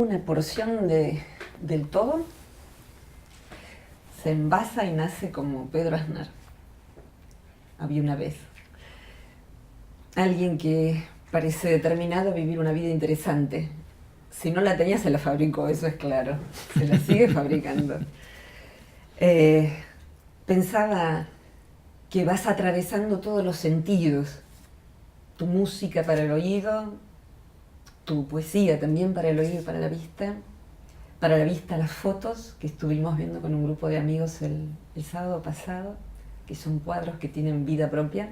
una porción del todo, se envasa y nace como Pedro Aznar. Había una vez alguien que parece determinado a vivir una vida interesante. Si no la tenía, se la fabricó, eso es claro. Se la sigue fabricando. Pensaba que vas atravesando todos los sentidos. Tu música para el oído, tu poesía también para el oído y para la vista. Para la vista, las fotos que estuvimos viendo con un grupo de amigos el sábado pasado, que son cuadros que tienen vida propia.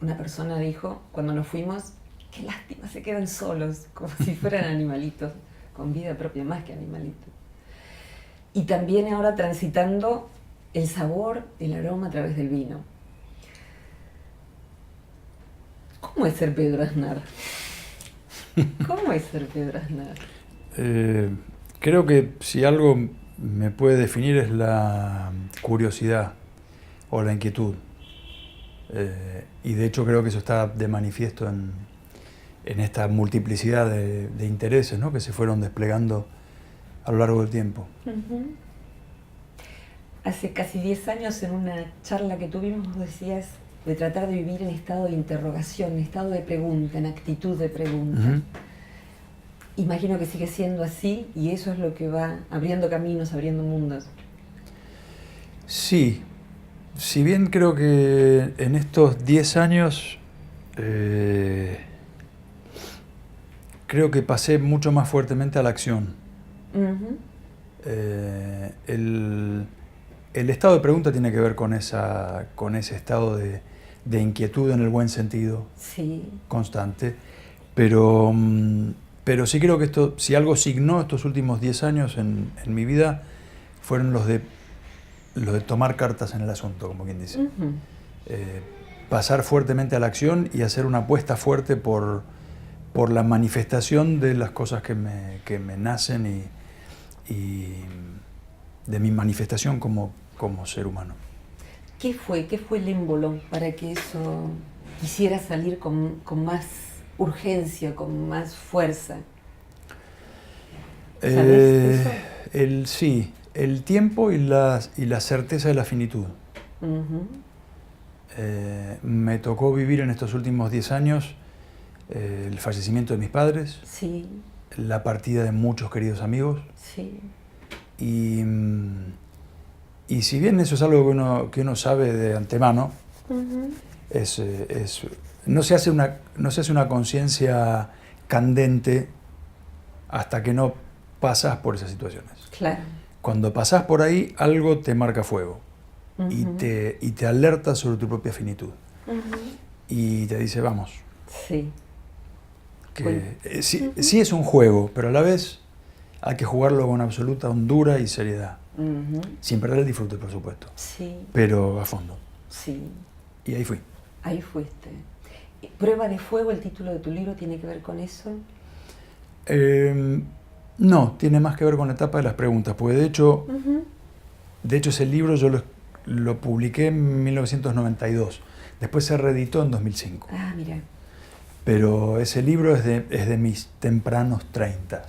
Una persona dijo, cuando nos fuimos, qué lástima, se quedan solos, como si fueran animalitos, con vida propia, más que animalitos. Y también ahora transitando el sabor, el aroma a través del vino. ¿Cómo es ser Pedro Aznar? ¿Cómo es ser Pedro Aznar? Creo que si algo me puede definir es la curiosidad o la inquietud. Y de hecho creo que eso está de manifiesto en esta multiplicidad de intereses, ¿no?, que se fueron desplegando a lo largo del tiempo. Uh-huh. Hace casi 10 años, en una charla que tuvimos, vos decías de tratar de vivir en estado de interrogación, en estado de pregunta, en actitud de pregunta. Uh-huh. Imagino que sigue siendo así, y eso es lo que va abriendo caminos, abriendo mundos. Sí. Si bien creo que en estos 10 años creo que pasé mucho más fuertemente a la acción. Uh-huh. El estado de pregunta tiene que ver con ese estado de inquietud en el buen sentido, sí, constante, pero sí creo que si algo signó estos últimos 10 años en mi vida, fueron los de tomar cartas en el asunto, como quien dice. Uh-huh. Pasar fuertemente a la acción y hacer una apuesta fuerte por la manifestación de las cosas que me nacen y de mi manifestación como ser humano. ¿Qué fue el émbolo para que eso quisiera salir con más urgencia, con más fuerza? ¿Sabes eso? Sí. El tiempo y la certeza de la finitud. Uh-huh. Me tocó vivir en estos últimos 10 años el fallecimiento de mis padres, sí, la partida de muchos queridos amigos. Sí. Y si bien eso es algo que uno sabe de antemano, uh-huh, no se hace una conciencia candente hasta que no pasas por esas situaciones. Claro. Cuando pasás por ahí, algo te marca fuego. Uh-huh. y te alerta sobre tu propia finitud. Uh-huh. Y te dice, vamos. Sí. Sí, uh-huh, sí es un juego, pero a la vez hay que jugarlo con absoluta hondura y seriedad. Uh-huh. Sin perder el disfrute, por supuesto. Sí. Pero a fondo. Sí. Y ahí fui. Ahí fuiste. ¿Prueba de fuego, el título de tu libro, tiene que ver con eso? No, tiene más que ver con la etapa de las preguntas, porque de hecho ese libro yo lo publiqué en 1992, después se reeditó en 2005. Ah, mira. Pero ese libro es de mis tempranos 30,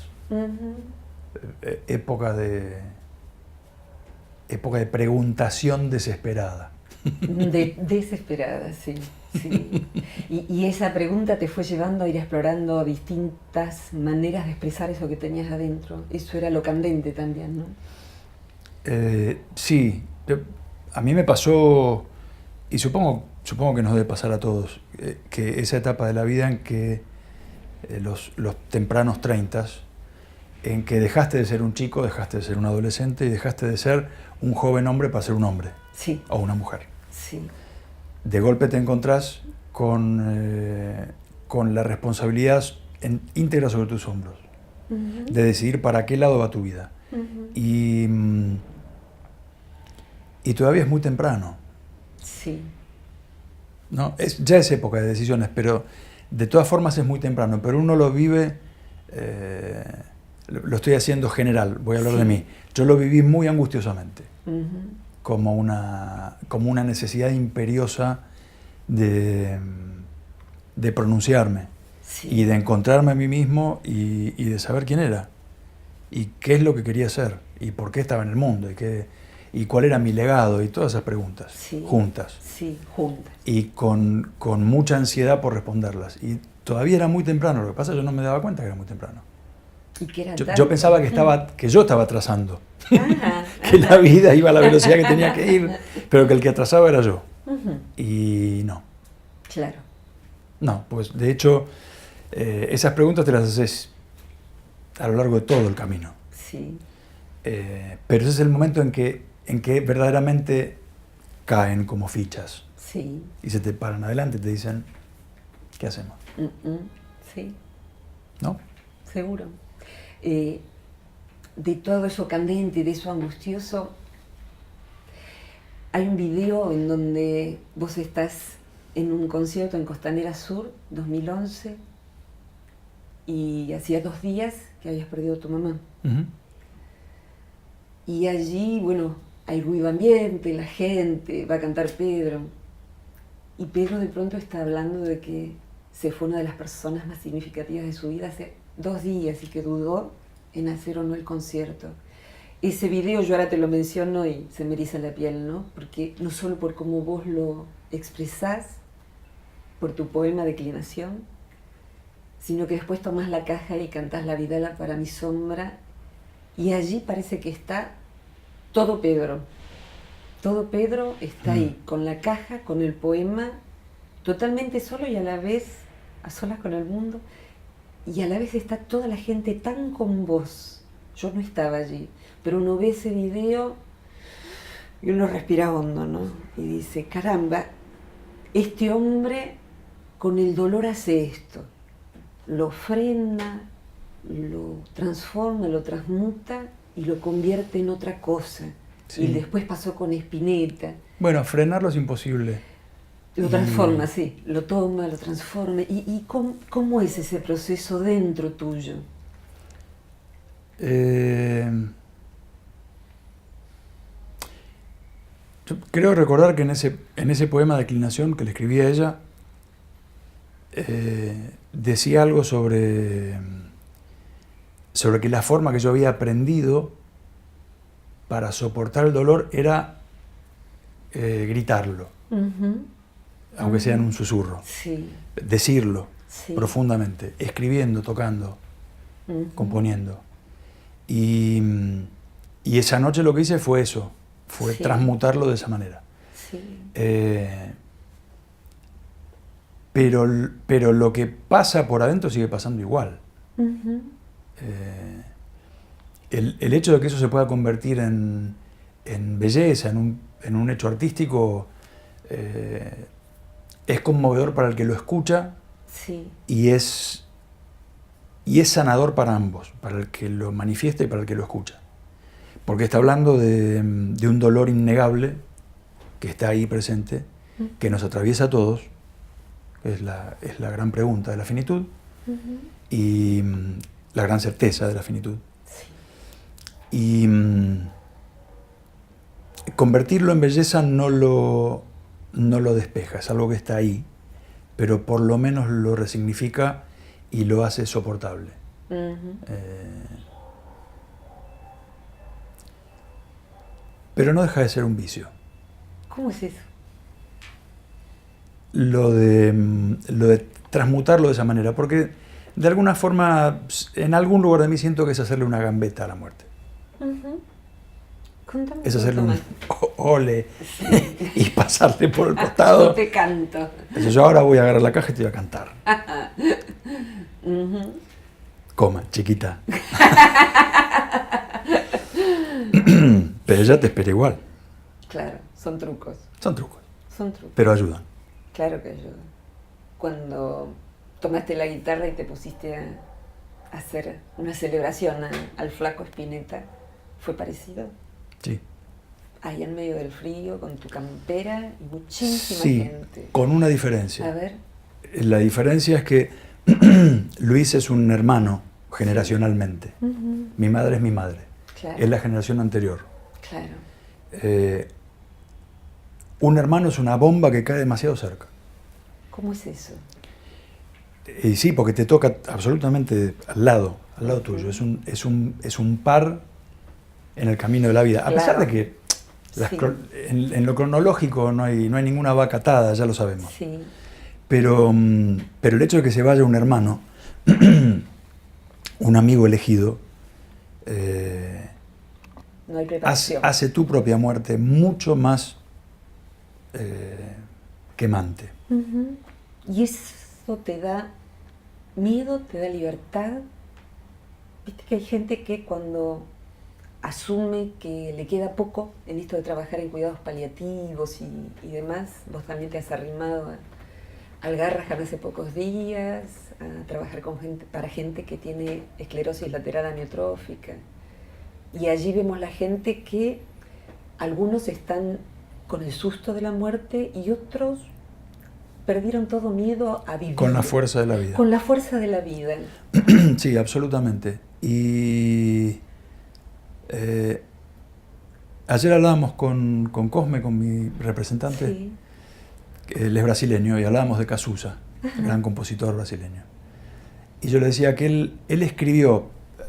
época de preguntación desesperada. Desesperada, sí. Sí. Y esa pregunta te fue llevando a ir explorando distintas maneras de expresar eso que tenías adentro. Eso era lo candente también, ¿no? Sí. A mí me pasó, y supongo que nos debe pasar a todos, que esa etapa de la vida en que los tempranos 30, en que dejaste de ser un chico, dejaste de ser un adolescente y dejaste de ser un joven hombre para ser un hombre. Sí. O una mujer. Sí. De golpe te encontrás con la responsabilidad íntegra sobre tus hombros, uh-huh, de decidir para qué lado va tu vida. Uh-huh. Y todavía es muy temprano. Sí. ¿No? Ya es época de decisiones, pero de todas formas es muy temprano. Pero uno lo vive, lo estoy haciendo general, voy a hablar de mí. Yo lo viví muy angustiosamente. Uh-huh. Como una necesidad imperiosa de pronunciarme, sí, y de encontrarme a mí mismo y de saber quién era. y qué es lo que quería hacer, y por qué estaba en el mundo, y cuál era mi legado, y todas esas preguntas, Sí. juntas. Sí, juntas. Y con mucha ansiedad por responderlas. Y todavía era muy temprano, lo que pasa es que yo no me daba cuenta que era muy temprano. ¿Y qué era Yo pensaba que yo estaba atrasando, Ah, que la vida iba a la velocidad que tenía que ir, pero que el que atrasaba era yo. ujú, Y no, claro. no, pues de hecho esas preguntas te las haces a lo largo de todo el camino. Sí, Pero ese es el momento en que verdaderamente caen como fichas sí. y se te paran adelante y te dicen, ¿qué hacemos? Sí, ¿No? seguro. De todo eso candente, de eso angustioso, hay un video en donde vos estás en un concierto en Costanera Sur, 2011, y hacía 2 días que habías perdido a tu mamá. Ujú. Y allí, bueno, hay ruido ambiente, la gente, va a cantar Pedro. Y Pedro de pronto está hablando de que se fue una de las personas más significativas de su vida hace 2 días y que dudó en hacer o no el concierto. Ese video yo ahora te lo menciono y se me eriza la piel, ¿no? Porque no solo por cómo vos lo expresás, por tu poema Declinación, sino que después tomás la caja y cantás La Vidala para mi sombra, y allí parece que está todo Pedro. Todo Pedro está ahí, con la caja, con el poema, totalmente solo y a la vez a solas con el mundo, y a la vez está toda la gente tan con vos. Yo no estaba allí, pero uno ve ese video y uno respira hondo, ¿no? Y dice, caramba, este hombre con el dolor hace esto, lo frena, lo transforma, lo transmuta y lo convierte en otra cosa. Sí. Y después pasó con Spinetta. Bueno, frenarlo es imposible. Lo transforma, sí, lo toma, lo transforma. ¿Y cómo es ese proceso dentro tuyo? Yo creo recordar que en ese poema Declinación que le escribí a ella, decía algo sobre que la forma que yo había aprendido para soportar el dolor era gritarlo, aunque sea en un susurro, Sí, decirlo sí. profundamente, escribiendo, tocando, componiendo. Y esa noche lo que hice fue eso, fue Sí. transmutarlo de esa manera. Sí. Pero lo que pasa por adentro sigue pasando igual. Ujú. El hecho de que eso se pueda convertir en belleza, en un hecho artístico, es conmovedor para el que lo escucha Sí. y es sanador para ambos, para el que lo manifiesta y para el que lo escucha. Porque está hablando de un dolor innegable que está ahí presente, que nos atraviesa a todos, es la gran pregunta de la finitud y la gran certeza de la finitud. Y convertirlo en belleza no lo despeja, es algo que está ahí, pero por lo menos lo resignifica y lo hace soportable. Pero no deja de ser un vicio. ¿Cómo es eso? Lo de transmutarlo de esa manera, porque de alguna forma, en algún lugar de mí siento que es hacerle una gambeta a la muerte. Contame Es hacerle un más. ole y pasarle por el costado. Yo te canto. Entonces yo ahora voy a agarrar la caja y te voy a cantar. Coma, chiquita. Pero ella te espera igual. Claro, son trucos. Son trucos, Son trucos. pero ayudan. Claro que ayuda. Cuando tomaste la guitarra y te pusiste a hacer una celebración al flaco Spinetta, ¿fue parecido? Sí. Ahí en medio del frío, con tu campera y muchísima Sí, gente. con una A diferencia. ver. La diferencia es que Luis es un hermano generacionalmente. Mi madre es mi madre. Claro. Es la generación anterior. Claro. Un hermano es una bomba que cae demasiado cerca. ¿Cómo es eso? Y sí, porque te toca absolutamente al lado tuyo. Es un par en el camino de la vida. A Claro. pesar de que Sí. en lo cronológico no hay ninguna vaca atada, ya lo sabemos. Sí. Pero el hecho de que se vaya un hermano, un amigo elegido, No hay preparación. hace tu propia muerte mucho más quemante. Ujú. Y eso te da miedo, te da libertad. Viste que hay gente que cuando asume que le queda poco en esto de trabajar en cuidados paliativos y demás, vos también te has arrimado al Garrahan hace pocos días, a trabajar para gente que tiene esclerosis lateral amiotrófica. Y allí vemos la gente que algunos están con el susto de la muerte y otros perdieron todo miedo a vivir. Con la fuerza de la vida. Con la fuerza de la vida. Sí, absolutamente. Y ayer hablábamos con Cosme, con mi representante. Sí. Él es brasileño y hablábamos de Cazuza, gran compositor brasileño. Y yo le decía que él escribió,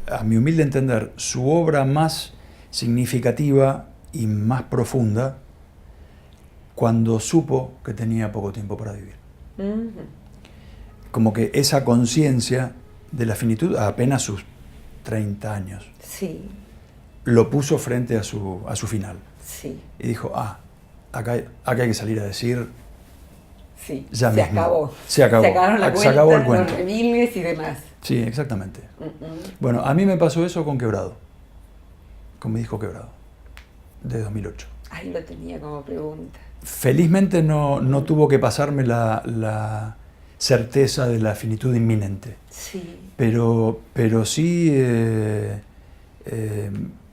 a mi humilde entender, su obra más significativa y más profunda cuando supo que tenía poco tiempo para vivir. Uh-huh. Como que esa conciencia de la finitud a apenas sus 30 años Sí. lo puso frente a su final. Sí. Y dijo, acá hay que salir a decir... Sí, ya se mismo. acabó. Se acabó. Se acabaron la Se cuenta, acabó el cuento. los remilgues y demás. Sí, exactamente. Uh-uh. Bueno, a mí me pasó eso con Quebrado, con mi disco Quebrado, de 2008. Ahí lo tenía como pregunta. Felizmente no tuvo que pasarme la certeza de la finitud inminente, Sí. pero sí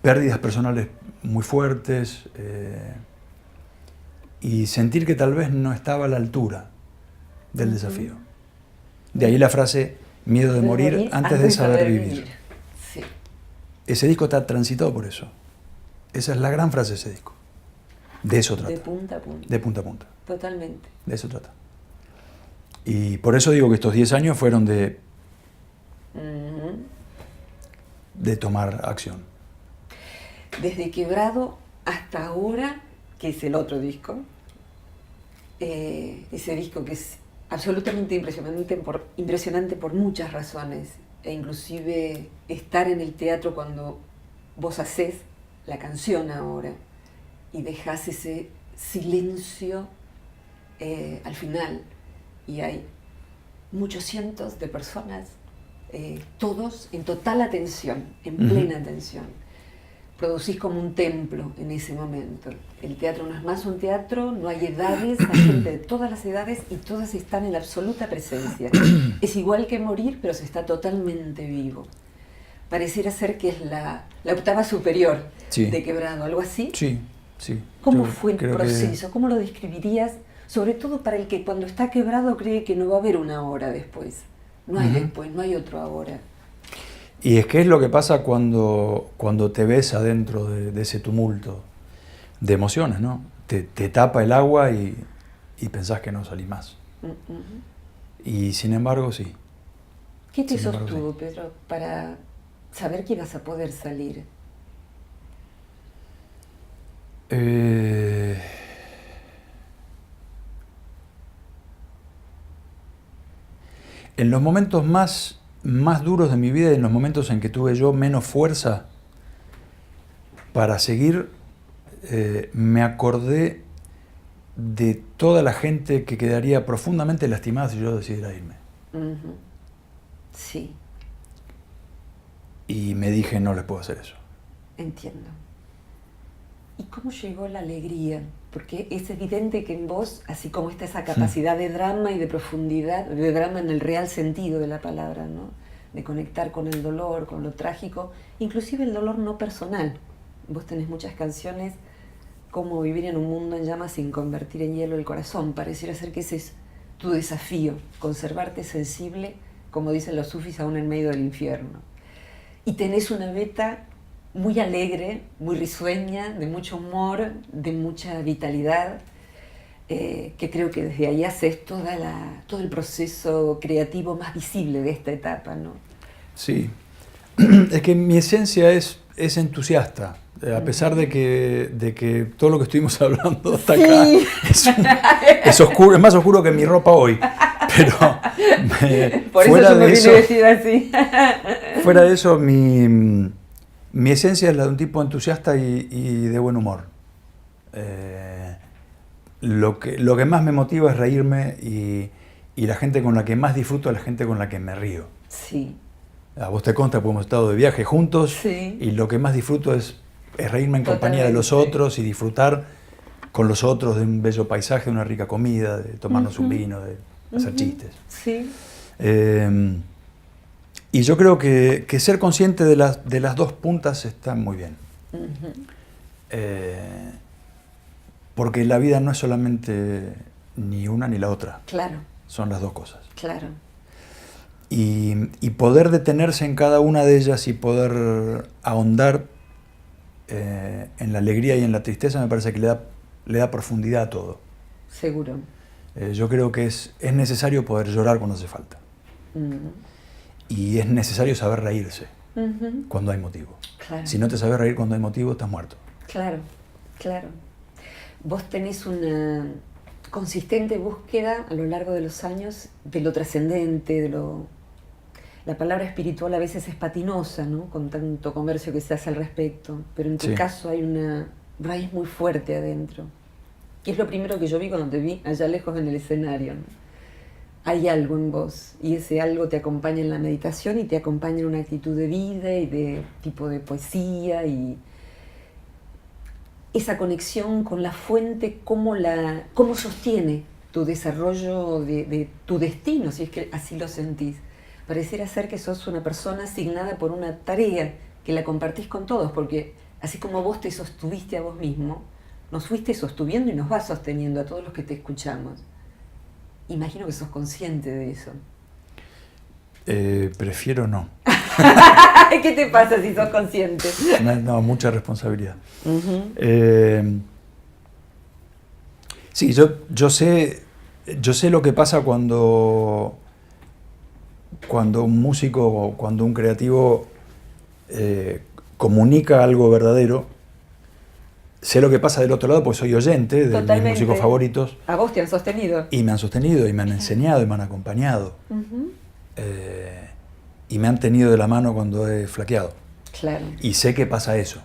pérdidas personales muy fuertes y sentir que tal vez no estaba a la altura del desafío. De ahí la frase, miedo de morir antes de saber vivir. Sí. Ese disco está transitado por eso. Esa es la gran frase de ese disco. De eso trata. De punta a punta. De punta a punta. Totalmente. De eso trata. Y por eso digo que estos 10 años fueron de tomar acción. Desde Quebrado hasta ahora, que es el otro disco, ese disco que es absolutamente impresionante por muchas razones, e inclusive estar en el teatro cuando vos hacés la canción ahora y dejás ese silencio al final y hay muchos cientos de personas, todos en total atención, en plena atención. Producís como un templo en ese momento. El teatro no es más un teatro, no hay edades, hay gente de todas las edades y todas están en la absoluta presencia. Es igual que morir, pero se está totalmente vivo. Pareciera ser que es la octava superior de Quebrado, ¿algo así? Sí, sí. ¿Cómo fue el proceso? ¿Cómo lo describirías? Sobre todo para el que cuando está quebrado cree que no va a haber una hora después. No hay después, no hay otro ahora. Y es que es lo que pasa cuando te ves adentro de ese tumulto de emociones, ¿no? Te tapa el agua y pensás que no salís más. Y sin embargo, sí. ¿Qué te sostuvo, Pedro, para saber que ibas a poder salir? En los momentos más duros de mi vida y en los momentos en que tuve yo menos fuerza para seguir, me acordé de toda la gente que quedaría profundamente lastimada si yo decidiera irme. Sí. Y me dije, no les puedo hacer eso. Entiendo. ¿Y cómo llegó la alegría? Porque es evidente que en vos, así como está esa capacidad de drama y de profundidad, de drama en el real sentido de la palabra, ¿no? De conectar con el dolor, con lo trágico, inclusive el dolor no personal. Vos tenés muchas canciones como Vivir en un mundo en llamas sin convertir en hielo el corazón. Pareciera ser que ese es tu desafío, conservarte sensible, como dicen los sufis, aún en medio del infierno. Y tenés una beta muy alegre, muy risueña, de mucho humor, de mucha vitalidad. que creo que desde ahí haces todo el proceso creativo más visible de esta etapa, ¿no? Sí, es que mi esencia es entusiasta, a pesar de que todo lo que estuvimos hablando hasta acá es oscuro, es más oscuro que mi ropa hoy, pero por fuera eso yo me de vine eso, vestida así. fuera de eso, mi esencia es la de un tipo entusiasta y de buen humor. Lo que más me motiva es reírme y la gente con la que más disfruto es la gente con la que me río. Sí. A vos te consta, porque hemos estado de viaje juntos, Sí. y lo que más disfruto es reírme en compañía de los Totalmente. otros y disfrutar con los otros de un bello paisaje, de una rica comida, de tomarnos un vino, de hacer chistes. Sí. Y yo creo que ser consciente de las dos puntas está muy bien. Porque la vida no es solamente ni una ni la otra. Claro. Son las dos cosas. Claro. Y poder detenerse en cada una de ellas y poder ahondar en la alegría y en la tristeza me parece que le da profundidad a todo. Seguro. Yo creo que es necesario poder llorar cuando hace falta. Y es necesario saber reírse cuando hay motivo. Claro. Si no te sabes reír cuando hay motivo, estás muerto. Claro, claro. Vos tenés una consistente búsqueda a lo largo de los años de lo trascendente, La palabra espiritual a veces es patinosa, ¿no? Con tanto comercio que se hace al respecto, pero en tu caso hay una raíz muy fuerte adentro. Y es lo primero que yo vi cuando te vi allá lejos en el escenario, ¿no? Hay algo en vos, y ese algo te acompaña en la meditación y te acompaña en una actitud de vida y de tipo de poesía, y esa conexión con la fuente, cómo sostiene tu desarrollo de tu destino, si es que así lo sentís. Pareciera ser que sos una persona asignada por una tarea que la compartís con todos, porque así como vos te sostuviste a vos mismo, nos fuiste sostuviendo y nos vas sosteniendo a todos los que te escuchamos. Imagino que sos consciente de eso. Prefiero no. ¿Qué te pasa si sos consciente? No, mucha responsabilidad. Sí, yo sé lo que pasa cuando un músico o cuando un creativo comunica algo verdadero. Sé lo que pasa del otro lado porque soy oyente de mis músicos favoritos. A vos te han sostenido. Y me han sostenido, y me han enseñado, y me han acompañado. Y me han tenido de la mano cuando he flaqueado. Claro. Y sé que pasa eso.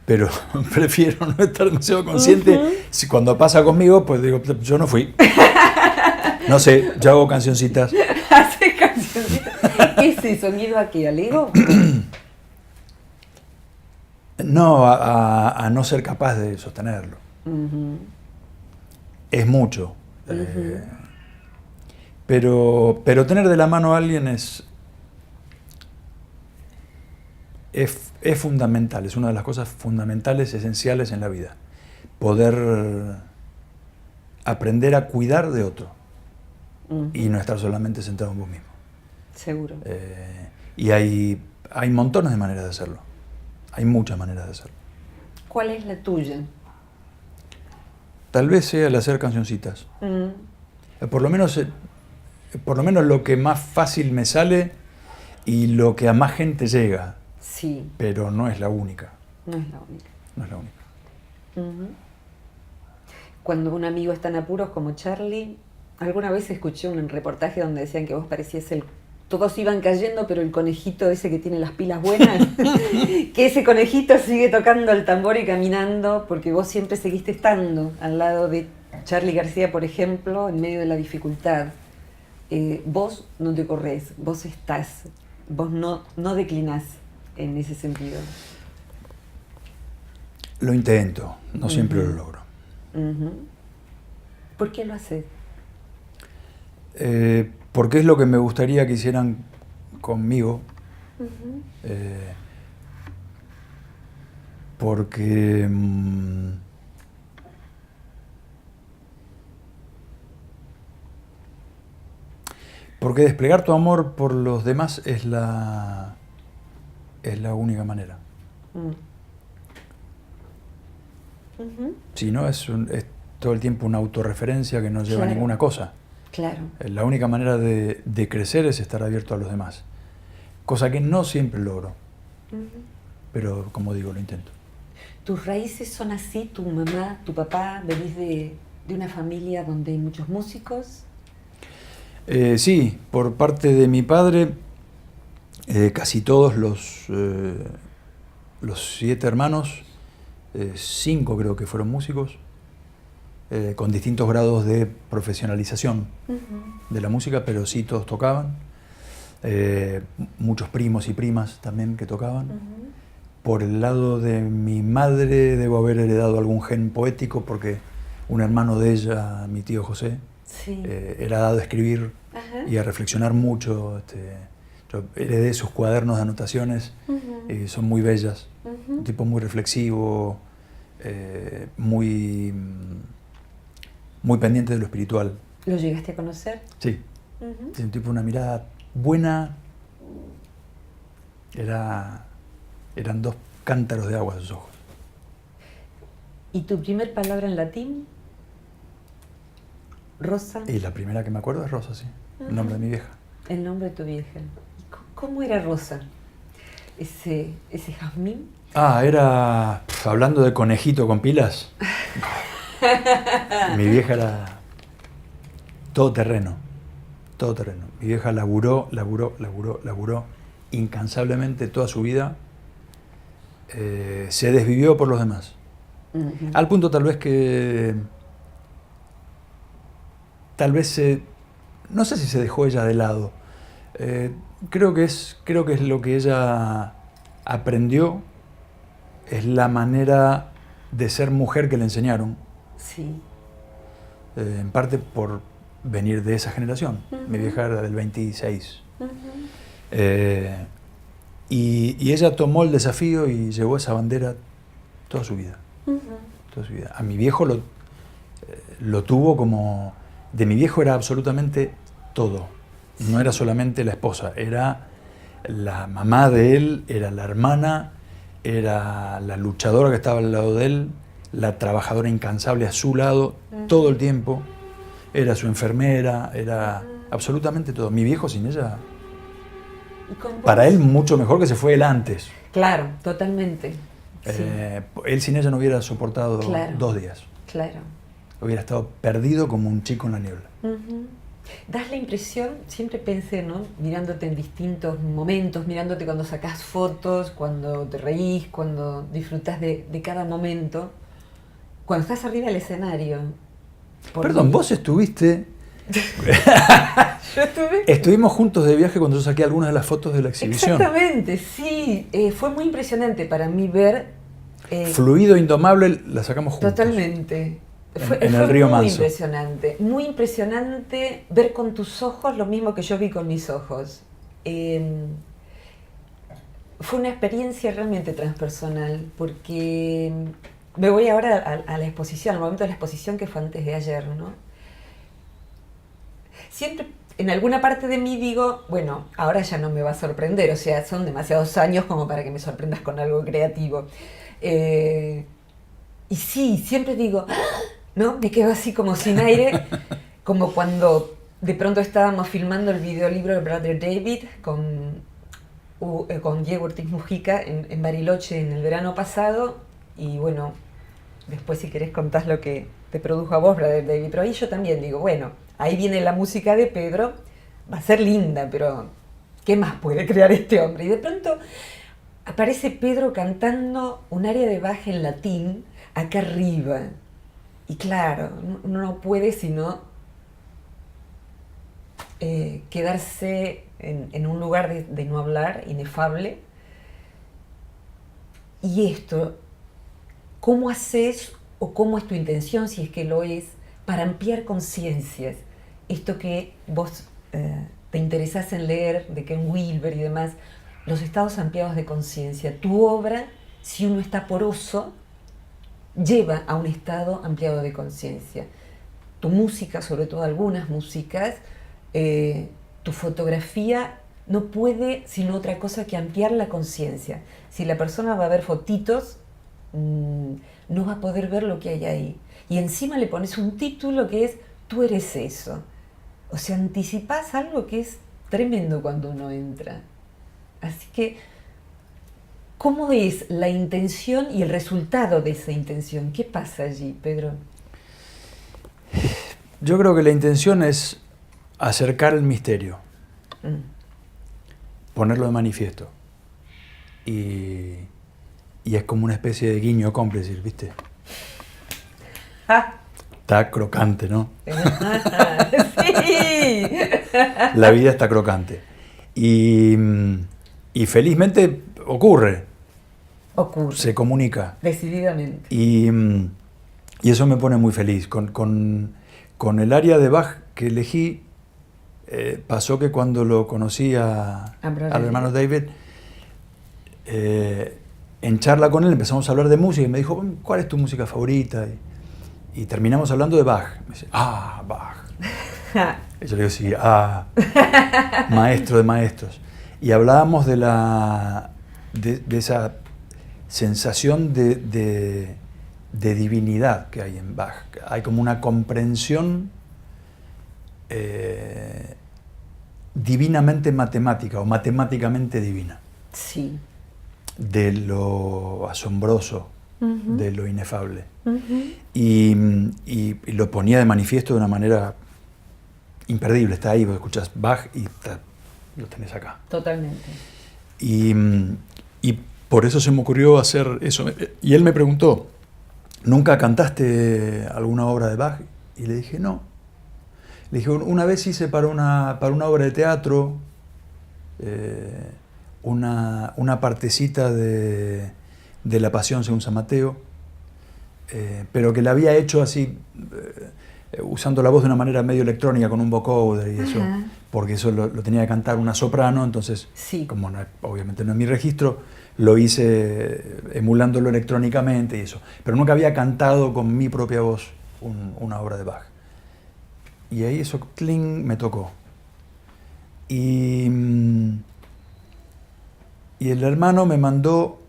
Pero prefiero no estar demasiado consciente. Si cuando pasa conmigo, pues digo, yo no fui. No sé, yo hago cancioncitas. Haces cancioncitas. ¿Qué es eso? ¿Miedo a qué? ¿Al ego? No, a no ser capaz de sostenerlo. Es mucho. Pero tener de la mano a alguien es fundamental, es una de las cosas fundamentales, esenciales en la vida. Poder aprender a cuidar de otro y no estar solamente centrado en vos mismo. Seguro. Y hay montones de maneras de hacerlo. Hay muchas maneras de hacerlo. ¿Cuál es la tuya? Tal vez sea el hacer cancioncitas. Por lo menos lo que más fácil me sale y lo que a más gente llega. Sí. Pero no es la única. No es la única. No es la única. Cuando un amigo está en apuros como Charlie, alguna vez escuché un reportaje donde decían que vos parecías todos iban cayendo, pero el conejito ese que tiene las pilas buenas, que ese conejito sigue tocando el tambor y caminando, porque vos siempre seguiste estando al lado de Charly García, por ejemplo, en medio de la dificultad. Vos no te corres, vos estás, vos no declinás en ese sentido. Lo intento, no siempre lo logro. ¿Por qué lo haces? Porque es lo que me gustaría que hicieran conmigo. Porque desplegar tu amor por los demás es la única manera. Si no, todo el tiempo una autorreferencia que no lleva a Claro. ninguna cosa. Claro. La única manera de crecer es estar abierto a los demás. Cosa que no siempre logro, pero como digo, lo intento. ¿Tus raíces son así? ¿Tu mamá, tu papá, venís de una familia donde hay muchos músicos? Sí, por parte de mi padre, casi todos los 7 hermanos, 5 creo que fueron músicos, con distintos grados de profesionalización de la música, pero sí todos tocaban. Muchos primos y primas también que tocaban. Por el lado de mi madre debo haber heredado algún gen poético porque un hermano de ella, mi tío José, Sí. era dado a escribir y a reflexionar mucho. Yo heredé sus cuadernos de anotaciones, son muy bellas. Un tipo muy reflexivo, muy pendiente de lo espiritual. ¿Lo llegaste a conocer? Sí, tiene un tipo, una mirada buena. Eran 2 cántaros de agua sus ojos. ¿Y tu primer palabra en latín? Rosa. Y la primera que me acuerdo es Rosa, sí. El nombre de mi vieja. El nombre de tu vieja. ¿Y cómo era Rosa? Ese jazmín. Era, hablando de conejito con pilas, mi vieja era todo terreno. Mi vieja laburó incansablemente toda su vida. Se desvivió por los demás. Al punto tal vez que... no sé si se dejó ella de lado. Creo que es lo que ella aprendió, es la manera de ser mujer que le enseñaron. Sí. En parte por venir de esa generación. Mi vieja era del 26. Y ella tomó el desafío y llevó esa bandera toda su vida. Toda su vida. A mi viejo lo tuvo como... De mi viejo era absolutamente todo. No era solamente la esposa, era la mamá de él, era la hermana, era la luchadora que estaba al lado de él, la trabajadora incansable a su lado todo el tiempo, era su enfermera, era absolutamente todo. Mi viejo sin ella, para él mucho mejor que se fue él antes. Claro, totalmente. Sí. Él sin ella no hubiera soportado Claro. 2 días. Claro. Hubiera estado perdido como un chico en la niebla. Das la impresión, siempre pensé, ¿no? Mirándote en distintos momentos, mirándote cuando sacás fotos, cuando te reís, cuando disfrutás de cada momento, cuando estás arriba del escenario. Perdón, vos estuviste... Yo estuve... Estuvimos juntos de viaje cuando yo saqué algunas de las fotos de la exhibición. Exactamente, sí. Fue muy impresionante para mí ver... Fluido, Indomable, la sacamos juntos. Totalmente. Fue el río muy Manso. Muy impresionante ver con tus ojos lo mismo que yo vi con mis ojos. Fue una experiencia realmente transpersonal, porque me voy ahora a la exposición, al momento de la exposición que fue antes de ayer, ¿no? Siempre en alguna parte de mí digo, bueno, ahora ya no me va a sorprender, o sea, son demasiados años como para que me sorprendas con algo creativo. Y sí, siempre digo, ¿no? Me quedo así como sin aire, como cuando de pronto estábamos filmando el videolibro de Brother David con Diego Ortiz Mujica en Bariloche en el verano pasado, y bueno, después si querés contás lo que te produjo a vos Brother David, pero ahí yo también digo, bueno, ahí viene la música de Pedro, va a ser linda, pero ¿qué más puede crear este hombre? Y de pronto aparece Pedro cantando un aria de Bach en latín acá arriba. Y claro, uno no puede sino quedarse en un lugar de no hablar, inefable. Y esto, ¿cómo haces o cómo es tu intención, si es que lo es, para ampliar conciencias? Esto que vos te interesás en leer de Ken Wilber y demás, los estados ampliados de conciencia. Tu obra, si uno está poroso, lleva a un estado ampliado de conciencia. Tu música, sobre todo algunas músicas, tu fotografía no puede sino otra cosa que ampliar la conciencia. Si la persona va a ver fotitos, no va a poder ver lo que hay ahí. Y encima le pones un título que es Tú eres eso. O sea, anticipás algo que es tremendo cuando uno entra. Así que, ¿cómo es la intención y el resultado de esa intención? ¿Qué pasa allí, Pedro? Yo creo que la intención es acercar el misterio, ponerlo de manifiesto. Y es como una especie de guiño cómplice, ¿viste? ¡Ah! Está crocante, ¿no? ¡Sí! La vida está crocante. Y felizmente ocurre. Ocurre. Se comunica. Decididamente. Y eso me pone muy feliz. Con el área de Bach que elegí, pasó que cuando lo conocí al hermano David, en charla con él empezamos a hablar de música y me dijo, ¿cuál es tu música favorita? Y terminamos hablando de Bach. Me dice, Bach. Y yo le digo, sí, maestro de maestros. Y hablábamos de esa sensación de divinidad que hay en Bach. Hay como una comprensión divinamente matemática o matemáticamente divina. Sí. De lo asombroso, de lo inefable. Y lo ponía de manifiesto de una manera imperdible. Está ahí, vos escuchás Bach y lo tenés acá. Totalmente. Y por eso se me ocurrió hacer eso. Y él me preguntó, ¿nunca cantaste alguna obra de Bach? Y le dije, no. Le dije, una vez hice para una obra de teatro una partecita de La Pasión según San Mateo, pero que la había hecho así, usando la voz de una manera medio electrónica con un vocoder y eso, porque eso lo tenía que cantar una soprano, entonces, como obviamente no es mi registro, lo hice emulándolo electrónicamente y eso, pero nunca había cantado con mi propia voz una obra de Bach. Y ahí eso, cling, me tocó. Y el hermano me mandó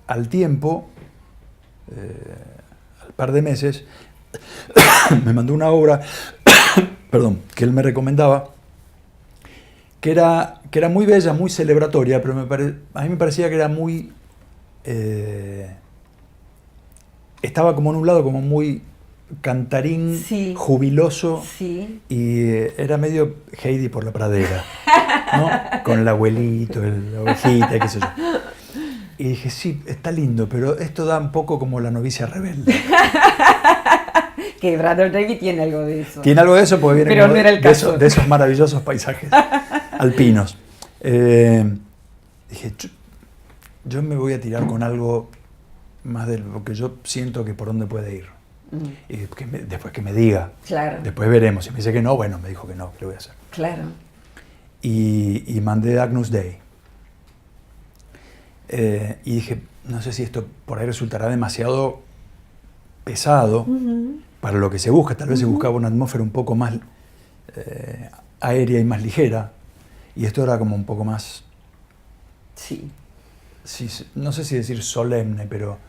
al tiempo, al par de meses, me mandó una obra perdón, que él me recomendaba, que era muy bella, muy celebratoria, pero a mí me parecía que era muy... estaba como en un lado como muy cantarín, jubiloso, y era medio Heidi por la pradera, ¿no? Con el abuelito, la ovejita, qué sé yo. Y dije, sí, está lindo, pero esto da un poco como La novicia rebelde. Que Brother David tiene algo de eso. Tiene algo de eso porque viene pero no era el caso. De esos maravillosos paisajes alpinos. Dije, yo me voy a tirar con algo más de lo que yo siento que por dónde puede ir. Y después que me diga. Claro. Después veremos. Si me dice que no, bueno, me dijo que no, ¿qué le voy a hacer? Claro. Y mandé Agnus Dei. Y dije, no sé si esto por ahí resultará demasiado pesado para lo que se busca. Tal vez se buscaba una atmósfera un poco más aérea y más ligera. Y esto era como un poco más... Sí, no sé si decir solemne, pero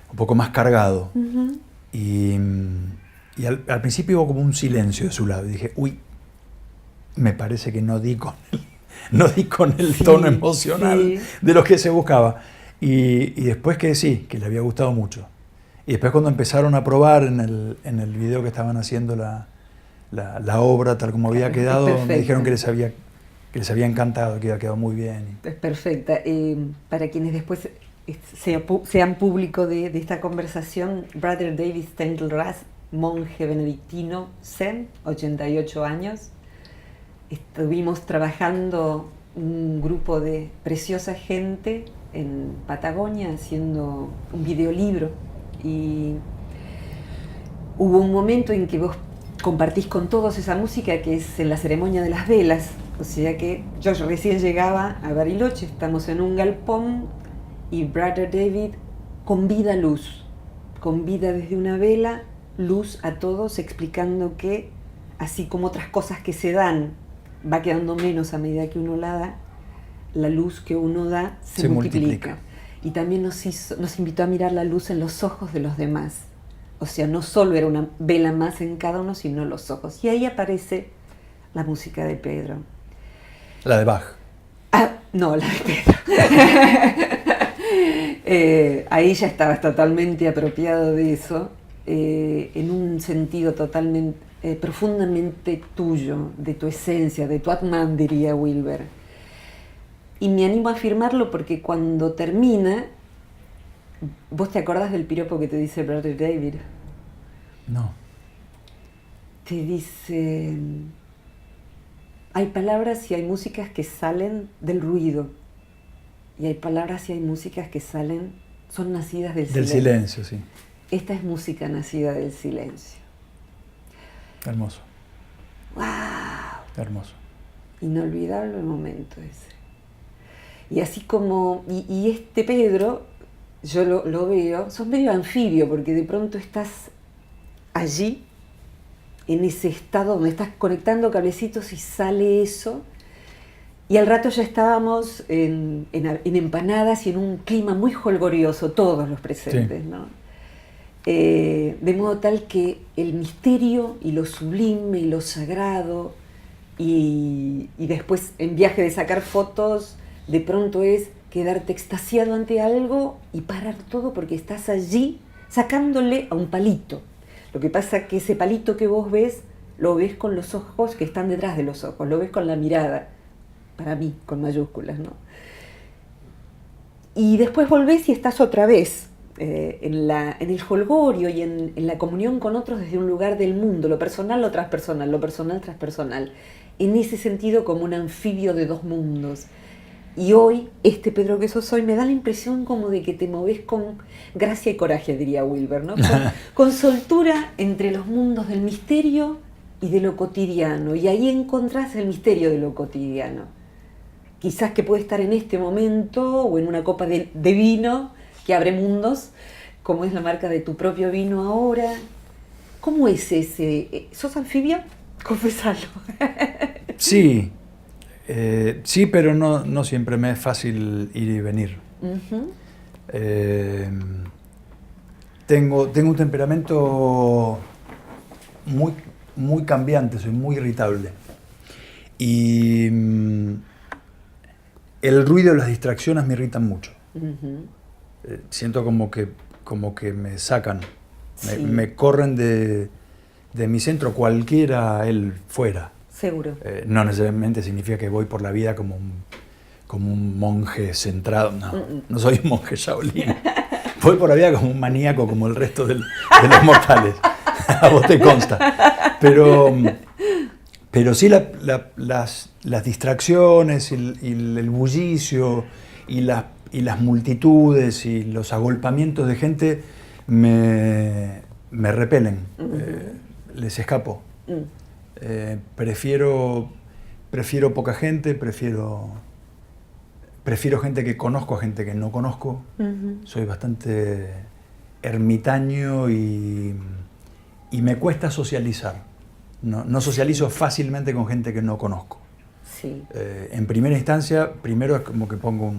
un poco más cargado. Y al principio hubo como un silencio de su lado. Y dije, uy, me parece que no di con el tono emocional de lo que se buscaba. Y después que sí, que le había gustado mucho. Y después cuando empezaron a probar en el video que estaban haciendo la obra tal como había quedado, me dijeron que les había encantado, que había quedado muy bien. Es perfecta. Para quienes después sean público de esta conversación, Brother David Steindl-Rast, monje benedictino, Zen, 88 años. Estuvimos trabajando un grupo de preciosa gente en Patagonia haciendo un videolibro, y hubo un momento en que vos compartís con todos esa música que es en la ceremonia de las velas. O sea que yo recién llegaba a Bariloche, estamos en un galpón y Brother David convida luz, convida desde una vela luz a todos, explicando que así como otras cosas que se dan va quedando menos a medida que uno la da, la luz que uno da se multiplica. y también nos invitó a mirar la luz en los ojos de los demás. O sea, no solo era una vela más en cada uno, sino los ojos. Y ahí aparece la música de Pedro. La de Bach. Ah, no, la de Pedro. Ahí ya estabas totalmente apropiado de eso, en un sentido totalmente, profundamente tuyo, de tu esencia, de tu Atman, diría Wilber. Y me animo a afirmarlo porque cuando termina, ¿vos te acordás del piropo que te dice Brother David? No. Te dice, hay palabras y hay músicas que salen del ruido, y hay palabras y hay músicas que son nacidas del silencio. Del silencio, sí. Esta es música nacida del silencio. Hermoso. ¡Wow! Hermoso. Inolvidable el momento ese. Y así como, y este Pedro, yo lo veo, sos medio anfibio, porque de pronto estás allí, en ese estado donde estás conectando cablecitos y sale eso, y al rato ya estábamos en empanadas y en un clima muy jolgorioso, todos los presentes, sí. ¿No? De modo tal que el misterio y lo sublime y lo sagrado, y después en viaje de sacar fotos, de pronto es quedarte extasiado ante algo y parar todo porque estás allí sacándole a un palito. Lo que pasa es que ese palito que vos ves, lo ves con los ojos que están detrás de los ojos, lo ves con la mirada, para mí, con mayúsculas, ¿no? Y después volvés y estás otra vez en el jolgorio y en la comunión con otros desde un lugar del mundo, lo personal, lo transpersonal, lo personal, transpersonal. En ese sentido, como un anfibio de dos mundos. Y hoy, este Pedro que sos hoy, me da la impresión como de que te movés con gracia y coraje, diría Wilber, ¿no? Con soltura entre los mundos del misterio y de lo cotidiano. Y ahí encontrás el misterio de lo cotidiano. Quizás que puede estar en este momento o en una copa de vino que abre mundos, como es la marca de tu propio vino ahora. ¿Cómo es ese? ¿Sos anfibio? Confesalo. Sí. Sí, pero no siempre me es fácil ir y venir. Uh-huh. Tengo un temperamento muy, muy cambiante, soy muy irritable. Y el ruido y las distracciones me irritan mucho. Uh-huh. Siento como que me sacan, sí. me corren de mi centro, cualquiera él fuera. Seguro. No necesariamente significa que voy por la vida como un monje centrado. No soy un monje Shaolin. Voy por la vida como un maníaco, como el resto de los mortales. A vos te consta. Pero sí las distracciones, el bullicio y las multitudes y los agolpamientos de gente me repelen. Uh-huh. Les escapo. Prefiero poca gente, prefiero gente que conozco a gente que no conozco. Uh-huh. Soy bastante ermitaño y me cuesta socializar. No socializo fácilmente con gente que no conozco. Sí. En primera instancia, primero es como que pongo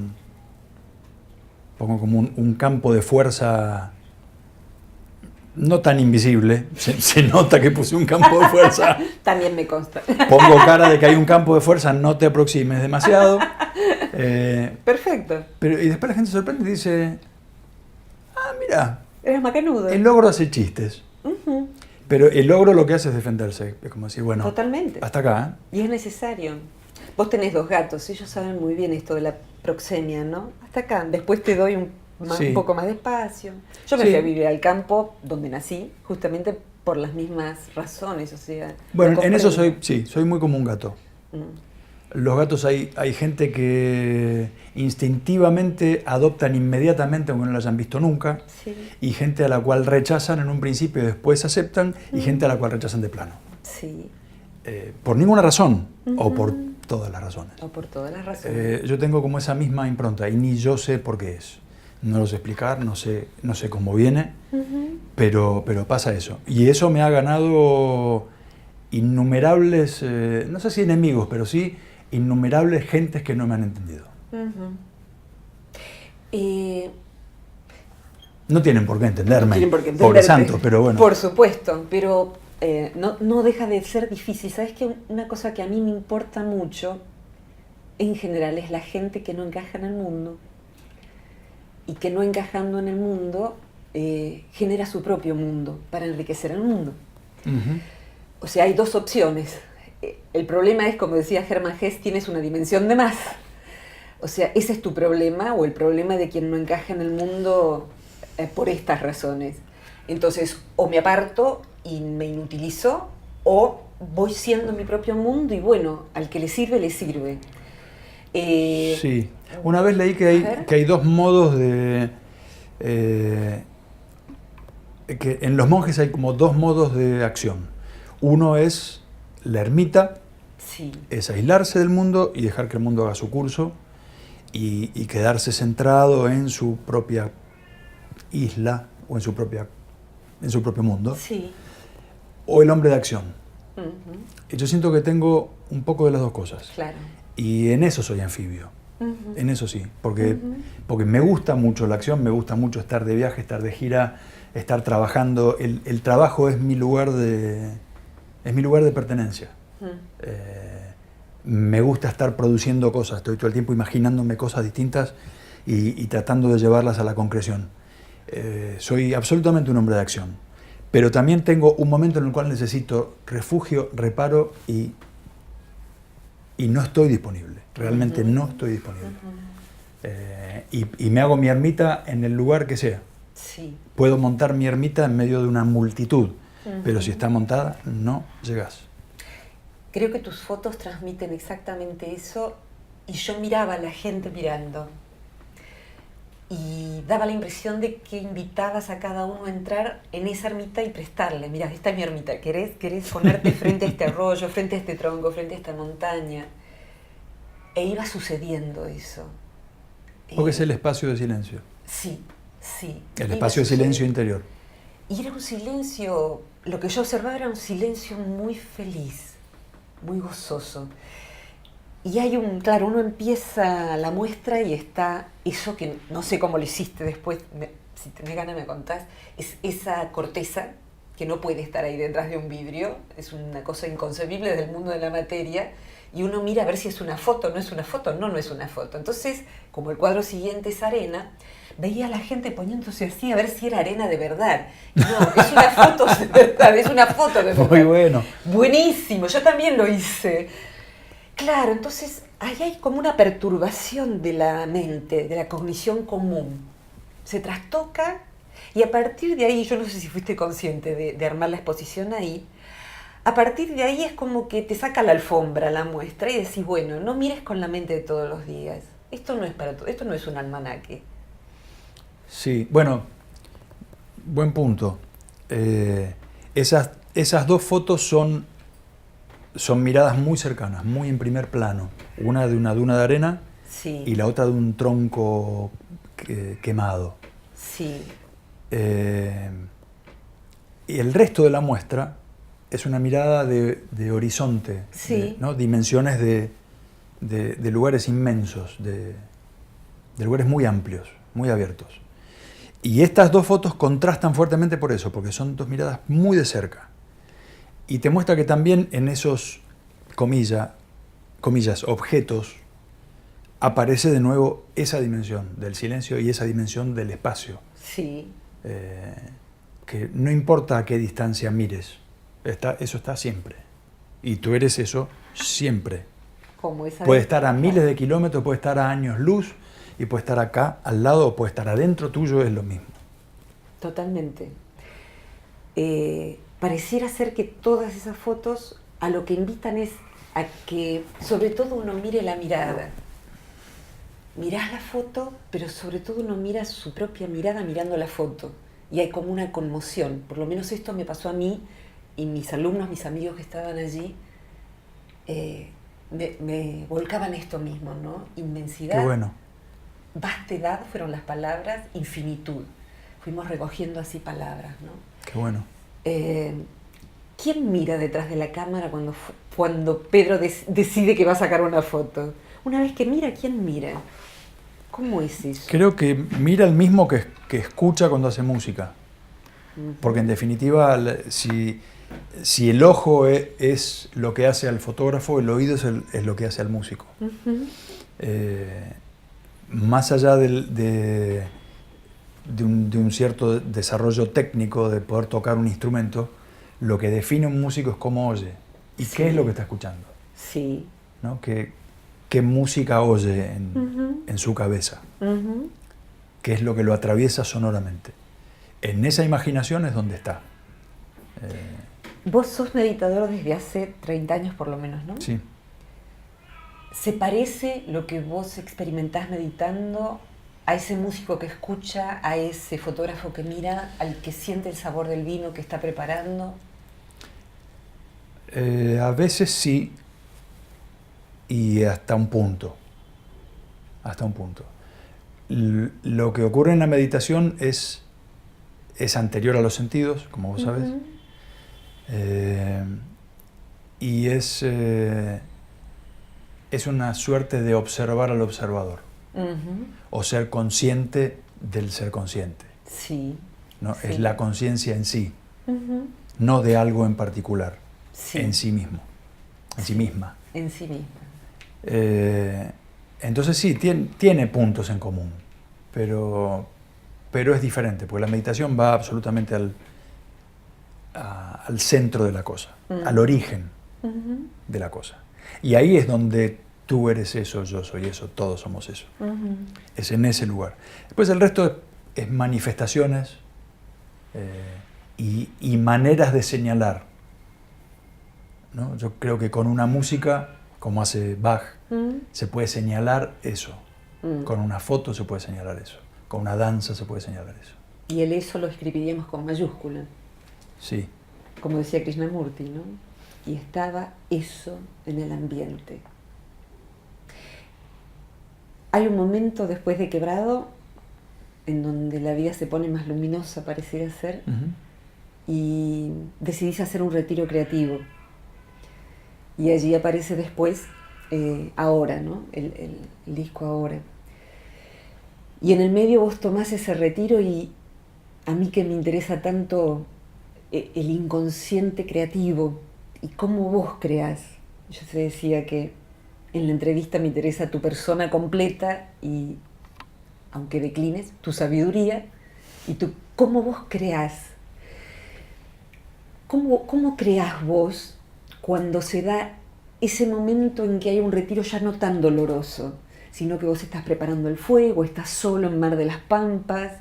como un campo de fuerza. No tan invisible, se nota que puse un campo de fuerza. También me consta. Pongo cara de que hay un campo de fuerza, no te aproximes demasiado. Perfecto. Y después la gente se sorprende y dice, mira, eres macanudo. El logro hace chistes. Uh-huh. Pero el logro lo que hace es defenderse. Es como decir, bueno, totalmente. Hasta acá. Y es necesario. Vos tenés 2 gatos, ellos saben muy bien esto de la proxemia, ¿no? Hasta acá, después te doy un poco más de espacio. Yo me fui a vivir al campo donde nací, justamente por las mismas razones, o sea... Bueno, en eso soy muy como un gato. Los gatos hay gente que instintivamente adoptan inmediatamente, aunque no lo hayan visto nunca, sí. Y gente a la cual rechazan en un principio y después aceptan, y gente a la cual rechazan de plano. Sí. Por ninguna razón, o por todas las razones. O por todas las razones. Yo tengo como esa misma impronta y ni yo sé por qué es. No lo sé explicar, no sé cómo viene, pero pasa eso. Y eso me ha ganado innumerables, no sé si enemigos, pero sí innumerables gentes que no me han entendido. No tienen por qué entenderme, no tienen por qué pobre entenderte, santo, pero bueno. Por supuesto, pero no deja de ser difícil. ¿Sabes qué? Una cosa que a mí me importa mucho, en general, es la gente que no encaja en el mundo. Y que no encajando en el mundo, genera su propio mundo para enriquecer el mundo. Ujú. O sea, hay dos opciones. El problema es, como decía Hermann Hesse, tienes una dimensión de más. O sea, ese es tu problema, o el problema de quien no encaja en el mundo por estas razones. Entonces, o me aparto y me inutilizo, o voy siendo mi propio mundo y bueno, al que le sirve, le sirve. Sí, una vez leí A que ver. hay dos modos de... que en los monjes hay como dos modos de acción. Uno es la ermita, Sí, es aislarse del mundo y dejar que el mundo haga su curso y quedarse centrado en su propia isla o en su propio mundo. sí. O el hombre de acción. Ujú, Y yo siento que tengo un poco de las dos cosas. claro. Y en eso soy anfibio. Ujú, En eso sí, porque ujú. me gusta mucho la acción, me gusta mucho estar de viaje, estar de gira, estar trabajando. El trabajo es mi lugar de pertenencia. Me gusta estar produciendo cosas, estoy todo el tiempo imaginándome cosas distintas y tratando de llevarlas a la concreción. Soy absolutamente un hombre de acción, pero también tengo un momento en el cual necesito refugio, reparo y no estoy disponible, realmente no estoy disponible. Y me hago mi ermita en el lugar que sea. Sí. Puedo montar mi ermita en medio de una multitud, pero si Ujú. está montada, no llegas. Creo que tus fotos transmiten exactamente eso y yo miraba a la gente mirando y daba la impresión de que invitabas a cada uno a entrar en esa ermita y prestarle, mira, esta es mi ermita, ¿querés ponerte frente a este arroyo, frente a este tronco, frente a esta montaña? E iba sucediendo eso. Porque es el espacio de silencio, Sí, sí. el iba espacio de silencio sucediendo. interior. Y era un silencio, lo que yo observaba era un silencio muy feliz, muy gozoso. Y hay claro, uno empieza la muestra y está eso que no sé cómo lo hiciste después, si tenés ganas me contás, es esa corteza que no puede estar ahí detrás de un vidrio, es una cosa inconcebible del mundo de la materia, y uno mira a ver si es una foto, no es una foto, no es una foto. Entonces, como el cuadro siguiente es arena, veía a la gente poniéndose así a ver si era arena de verdad. Y no, es una foto de verdad, es una foto de verdad. Muy bueno. Buenísimo, yo también lo hice. Claro, entonces ahí hay como una perturbación de la mente, de la cognición común. Se trastoca y a partir de ahí, yo no sé si fuiste consciente de armar la exposición ahí, a partir de ahí es como que te saca la alfombra la muestra y decís, bueno, no mires con la mente de todos los días. Esto no es para esto no es un almanaque. Sí, bueno, buen punto. Esas dos fotos son miradas muy cercanas, muy en primer plano. Una de una duna de arena Sí, y la otra de un tronco quemado. sí, Y el resto de la muestra es una mirada de horizonte, sí. ¿no? Dimensiones de lugares inmensos, de lugares muy amplios, muy abiertos. Y estas dos fotos contrastan fuertemente por eso, porque son dos miradas muy de cerca. Y te muestra que también en esos, comillas, objetos, aparece de nuevo esa dimensión del silencio y esa dimensión del espacio. Sí, Que no importa a qué distancia mires, eso está siempre. Y tú eres eso siempre. como esa Puede de- estar a miles de kilómetros, puede estar a años luz, y puede estar acá, al lado, o puede estar adentro tuyo, es lo mismo. Totalmente. Pareciera ser que todas esas fotos a lo que invitan es a que sobre todo uno mire la mirada. Mirás la foto, pero sobre todo uno mira su propia mirada mirando la foto. Y hay como una conmoción. Por lo menos esto me pasó a mí y mis alumnos, mis amigos que estaban allí, me volcaban esto mismo, ¿no? Inmensidad. Qué bueno. Vastedad fueron las palabras, infinitud. Fuimos recogiendo así palabras, ¿no? Qué bueno. ¿Quién mira detrás de la cámara cuando Pedro decide que va a sacar una foto? Una vez que mira, ¿quién mira? ¿Cómo es eso? Creo que mira el mismo que escucha cuando hace música. Porque en definitiva, si el ojo es lo que hace al fotógrafo, el oído es lo que hace al músico. Más allá de un cierto desarrollo técnico de poder tocar un instrumento, lo que define un músico es cómo oye y Sí. qué es lo que está escuchando, Sí. ¿no? ¿Qué música oye en su cabeza? ¿Qué es lo que lo atraviesa sonoramente? En esa imaginación es donde está. Vos sos meditador desde hace 30 años por lo menos, ¿no? Sí. ¿Se parece lo que vos experimentás meditando a ese músico que escucha, a ese fotógrafo que mira, al que siente el sabor del vino que está preparando? A veces sí, y hasta un punto. Hasta un punto. Lo que ocurre en la meditación es anterior a los sentidos, como vos sabés, y es una suerte de observar al observador, o ser consciente del ser consciente. Sí. ¿No? Sí. Es la conciencia en sí, no de algo en particular, Sí. en sí mismo, en sí misma. En sí misma. Entonces sí, tiene puntos en común, pero es diferente, porque la meditación va absolutamente al centro de la cosa, al origen de la cosa. Y ahí es donde tú eres eso, yo soy eso, todos somos eso. Es en ese lugar. Después el resto es manifestaciones y maneras de señalar, ¿no? Yo creo que con una música, como hace Bach, se puede señalar eso. Con una foto se puede señalar eso. Con una danza se puede señalar eso. Y el eso lo escribiríamos con mayúscula, Sí. como decía Krishnamurti, ¿no? Y estaba eso en el ambiente. Hay un momento después de Quebrado en donde la vida se pone más luminosa, pareciera ser, y decidís hacer un retiro creativo. Y allí aparece después Ahora, ¿no? El disco Ahora. Y en el medio vos tomás ese retiro y a mí que me interesa tanto el inconsciente creativo y cómo vos creás. Yo te decía que en la entrevista me interesa tu persona completa y, aunque declines, tu sabiduría y cómo vos creás. ¿Cómo creás vos cuando se da ese momento en que hay un retiro ya no tan doloroso, sino que vos estás preparando el fuego, estás solo en Mar de las Pampas,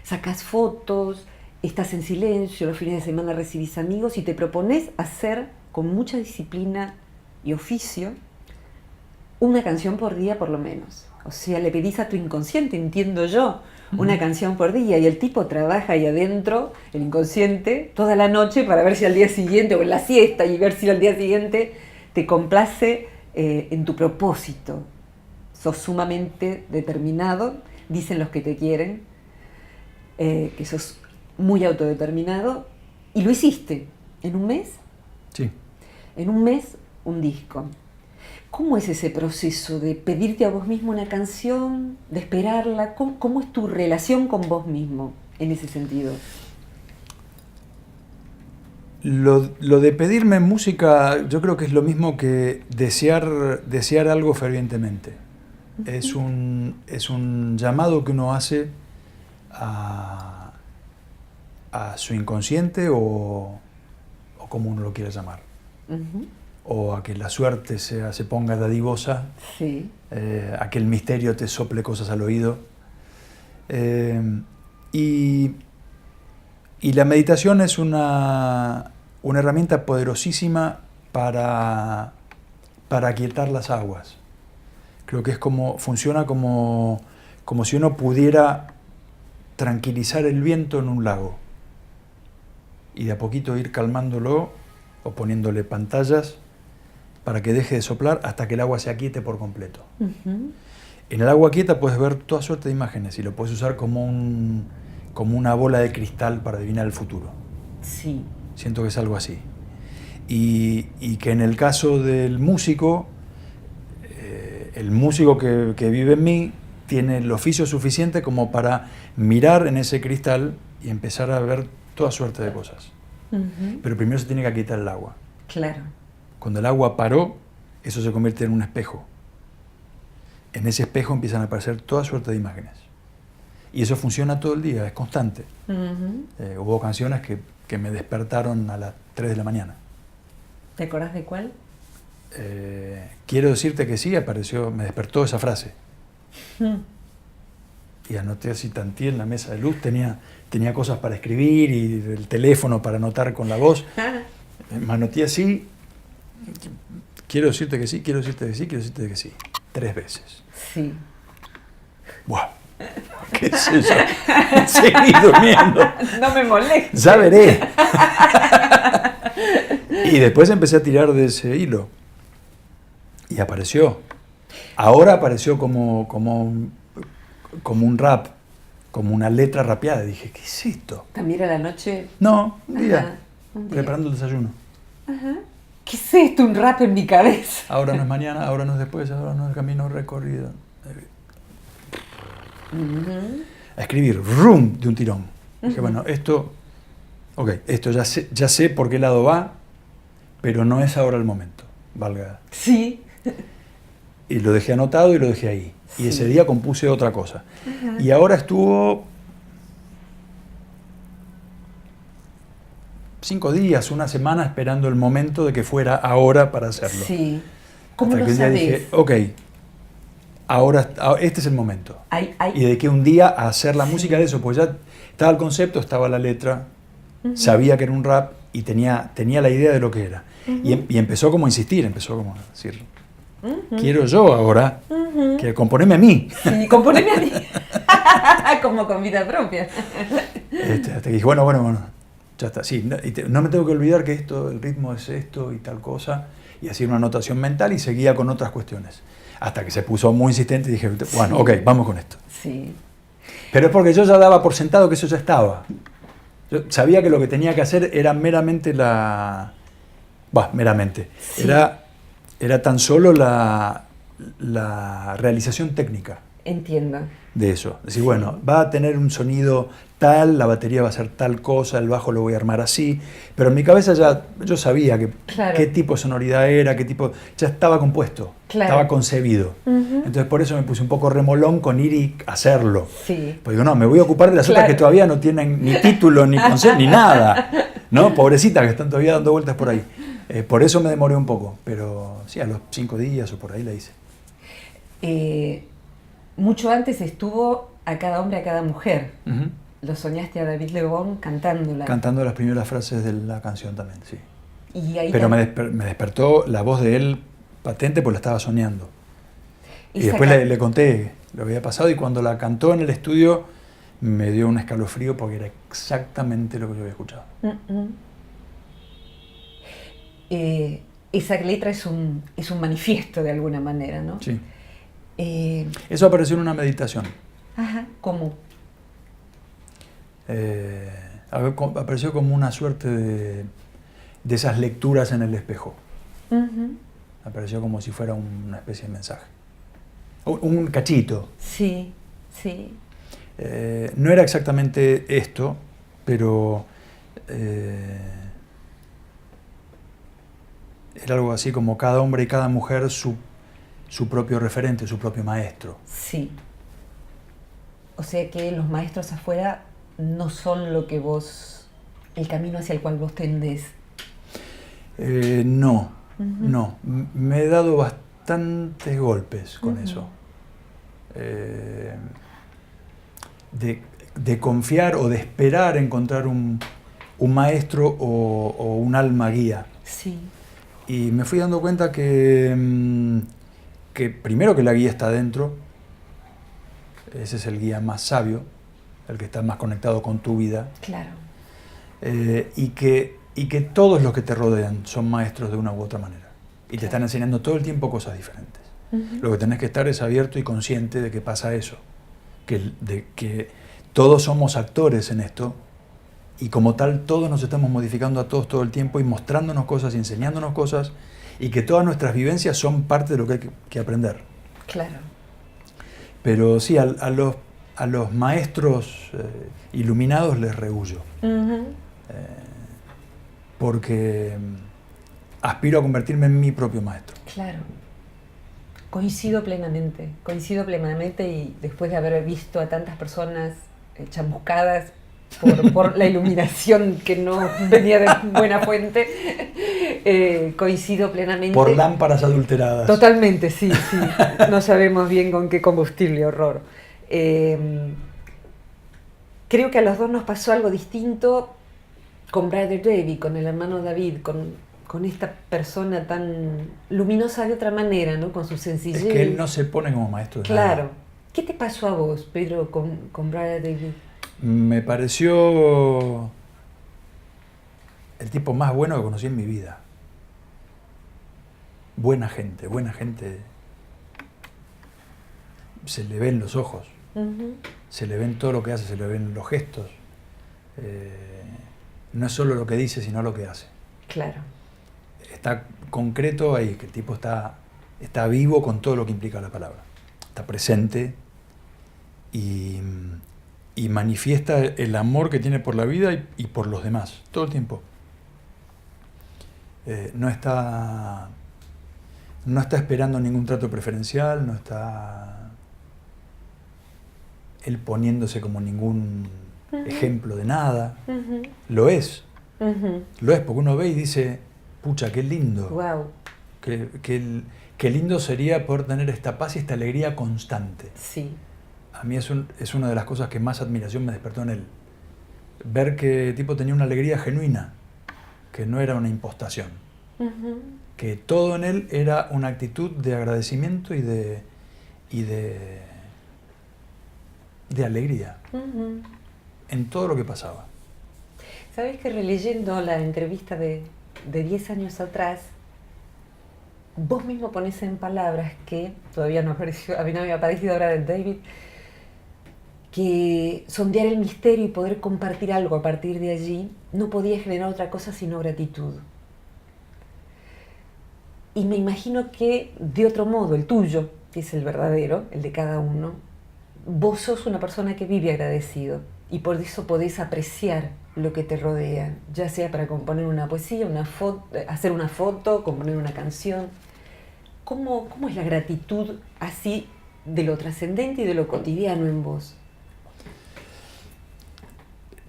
sacás fotos, estás en silencio, los fines de semana recibís amigos y te propones hacer con mucha disciplina y oficio una canción por día por lo menos? O sea, le pedís a tu inconsciente, entiendo yo, una canción por día, y el tipo trabaja ahí adentro, el inconsciente, toda la noche para ver si al día siguiente, o en la siesta, y ver si al día siguiente te complace en tu propósito. Sos sumamente determinado, dicen los que te quieren, que sos muy autodeterminado, y lo hiciste en un mes. Sí. En un mes, un disco. ¿Cómo es ese proceso de pedirte a vos mismo una canción, de esperarla? ¿Cómo es tu relación con vos mismo en ese sentido? Lo de pedirme música, yo creo que es lo mismo que desear algo fervientemente. Es un llamado que uno hace a su inconsciente o como uno lo quiera llamar. O a que la suerte se ponga dadivosa, Sí. a que el misterio te sople cosas al oído. Y la meditación es una herramienta poderosísima para aquietar las aguas. Creo que funciona como si uno pudiera tranquilizar el viento en un lago y de a poquito ir calmándolo o poniéndole pantallas para que deje de soplar hasta que el agua se aquiete por completo. En el agua quieta puedes ver toda suerte de imágenes y lo puedes usar como una bola de cristal para adivinar el futuro. Sí. Siento que es algo así. Y que en el caso del músico, el músico que vive en mí tiene el oficio suficiente como para mirar en ese cristal y empezar a ver toda suerte de cosas. Pero primero se tiene que quitar el agua. Claro. Cuando el agua paró, eso se convierte en un espejo. En ese espejo empiezan a aparecer toda suerte de imágenes. Y eso funciona todo el día, es constante. Hubo canciones que me despertaron a las 3 de la mañana. ¿Te acordás de cuál? Quiero decirte que sí, me despertó esa frase. Y anoté así tantié en la mesa de luz, tenía cosas para escribir y el teléfono para anotar con la voz. Me anoté así, quiero decirte que sí, quiero decirte que sí, quiero decirte que sí. 3 veces. Sí. Buah, qué es eso. Seguí durmiendo. No me molestes. Ya veré. Y después empecé a tirar de ese hilo. Y apareció. Ahora apareció como un rap, como una letra rapeada. Dije, ¿qué es esto? ¿También a la noche? No, un día, un día. preparando el desayuno. Ajá. ¿Qué es esto? Un rap en mi cabeza. Ahora no es mañana, ahora no es después, ahora no es camino recorrido. A escribir, rum, de un tirón. Dije, bueno, esto ya sé por qué lado va, pero no es ahora el momento, valga. Sí. Y lo dejé anotado y lo dejé ahí. Sí. Y ese día compuse otra cosa. Ajá. Y ahora estuvo 5 días, una semana esperando el momento de que fuera ahora para hacerlo. Sí. ¿Cómo hasta lo que un día sabés? dije, ok, ahora este es el momento. Hay... Y dediqué un día a hacer la música de eso, pues ya estaba el concepto, estaba la letra, sabía que era un rap y tenía la idea de lo que era. Y empezó como a insistir, empezó como a decir, quiero yo ahora, que componerme a mí. Sí, componerme a mí. Como con vida propia. Hasta que dije, bueno, ya está. Sí, no me tengo que olvidar que el ritmo es esto y tal cosa, y hacía una anotación mental y seguía con otras cuestiones. Hasta que se puso muy insistente y dije, bueno, ok, vamos con esto. Sí. Pero es porque yo ya daba por sentado que eso ya estaba. Yo sabía que lo que tenía que hacer era meramente Sí. Era tan solo la realización técnica. Entiendo. De eso. Es decir, bueno, va a tener un sonido tal, la batería va a ser tal cosa, el bajo lo voy a armar así, pero en mi cabeza yo sabía qué tipo de sonoridad era, ya estaba compuesto, estaba concebido. Entonces por eso me puse un poco remolón con ir y hacerlo. Sí. Pues digo, no, me voy a ocupar de las otras que todavía no tienen ni título, ni concepto, ni nada. ¿No? Pobrecitas que están todavía dando vueltas por ahí. Por eso me demoré un poco, pero sí, a los 5 días o por ahí la hice. Mucho antes estuvo A cada hombre, a cada mujer. Lo soñaste a David Lebón cantándola. Cantando las primeras frases de la canción también, sí. Y ahí pero me despertó la voz de él patente porque la estaba soñando. Y después le conté lo que había pasado y cuando la cantó en el estudio me dio un escalofrío porque era exactamente lo que yo había escuchado. Esa letra es un manifiesto de alguna manera, ¿no? Sí. Eso apareció en una meditación. Ajá, ¿cómo? Apareció como una suerte de esas lecturas en el espejo. Apareció como si fuera una especie de mensaje. Un cachito. Sí, sí. No era exactamente esto, pero era algo así como cada hombre y cada mujer su propio referente, su propio maestro. Sí. O sea que los maestros afuera no son lo que el camino hacia el cual vos tendés. No. Me he dado bastantes golpes con eso. De confiar o de esperar encontrar un maestro o un alma guía. Sí. Y me fui dando cuenta que primero que la guía está dentro, ese es el guía más sabio, el que está más conectado con tu vida. Claro. Y que todos los que te rodean son maestros de una u otra manera. Y te están enseñando todo el tiempo cosas diferentes. Lo que tenés que estar es abierto y consciente de que pasa eso. De que todos somos actores en esto y como tal todos nos estamos modificando a todos todo el tiempo y mostrándonos cosas y enseñándonos cosas y que todas nuestras vivencias son parte de lo que hay que aprender. Claro. Pero sí, a los maestros iluminados les rehuyo. Porque aspiro a convertirme en mi propio maestro. Claro. Coincido plenamente y después de haber visto a tantas personas chamuscadas por la iluminación que no venía de buena fuente, coincido plenamente. Por lámparas adulteradas. Totalmente, sí. No sabemos bien con qué combustible, horror. Creo que a los dos nos pasó algo distinto con Brother David, con el hermano David, con esta persona tan luminosa de otra manera, ¿no? Con su sencillez. Es que él no se pone como maestro de Claro. nada. ¿Qué te pasó a vos, Pedro, con Brother David? Me pareció el tipo más bueno que conocí en mi vida. Buena gente. Se le ven los ojos, se le ven todo lo que hace, se le ven los gestos. No es solo lo que dice, sino lo que hace. Claro. Está concreto ahí, que el tipo está vivo con todo lo que implica la palabra. Está presente y manifiesta el amor que tiene por la vida y por los demás, todo el tiempo. No está esperando ningún trato preferencial, no está él poniéndose como ningún ejemplo de nada. Lo es. Lo es, porque uno ve y dice, pucha, qué lindo. Wow. Qué lindo sería poder tener esta paz y esta alegría constante. Sí. A mí es una de las cosas que más admiración me despertó en él. Ver que el tipo tenía una alegría genuina, que no era una impostación. Que todo en él era una actitud de agradecimiento y de alegría. En todo lo que pasaba. ¿Sabes que releyendo la entrevista de 10 años atrás, vos mismo pones en palabras que todavía no había aparecido ahora de David, que sondear el misterio y poder compartir algo a partir de allí no podía generar otra cosa sino gratitud? Y me imagino que de otro modo, el tuyo, que es el verdadero, el de cada uno, vos sos una persona que vive agradecido y por eso podés apreciar lo que te rodea, ya sea para componer una poesía, hacer una foto, componer una canción. ¿Cómo es la gratitud así de lo trascendente y de lo cotidiano en vos?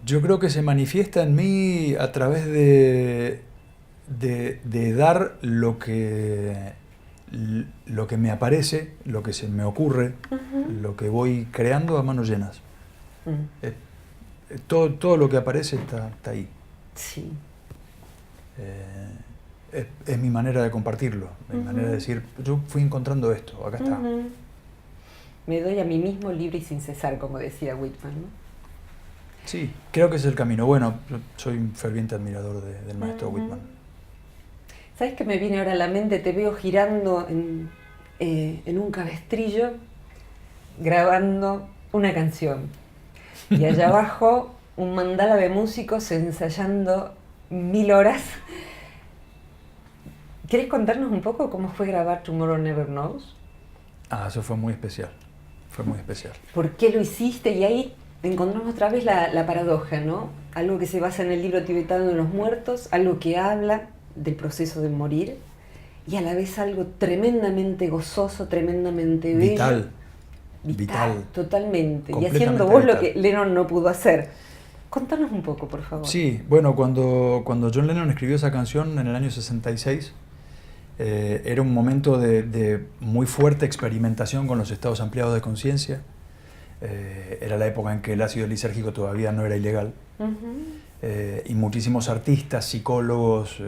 Yo creo que se manifiesta en mí a través de dar lo que me aparece, lo que se me ocurre, lo que voy creando a manos llenas. Todo lo que aparece está ahí. Sí. Es mi manera de compartirlo, mi manera de decir, yo fui encontrando esto, acá está. Me doy a mí mismo libre y sin cesar, como decía Whitman, ¿no? Sí, creo que es el camino. Bueno, yo soy un ferviente admirador del maestro Whitman. ¿Sabes qué me viene ahora a la mente? Te veo girando en un cabestrillo, grabando una canción. Y allá abajo, un mandala de músicos ensayando 1000 horas. ¿Querés contarnos un poco cómo fue grabar Tomorrow Never Knows? Eso fue muy especial. Fue muy especial. ¿Por qué lo hiciste? Y ahí encontramos otra vez la paradoja, ¿no? Algo que se basa en el libro tibetano de los muertos, algo que habla del proceso de morir, y a la vez algo tremendamente gozoso, tremendamente bello. Vital. Totalmente. Y haciendo vos lo que Lennon no pudo hacer. Contanos un poco, por favor. Sí, bueno, cuando John Lennon escribió esa canción en el año 66, era un momento de muy fuerte experimentación con los estados ampliados de conciencia. Era la época en que el ácido lisérgico todavía no era ilegal. Y muchísimos artistas, psicólogos,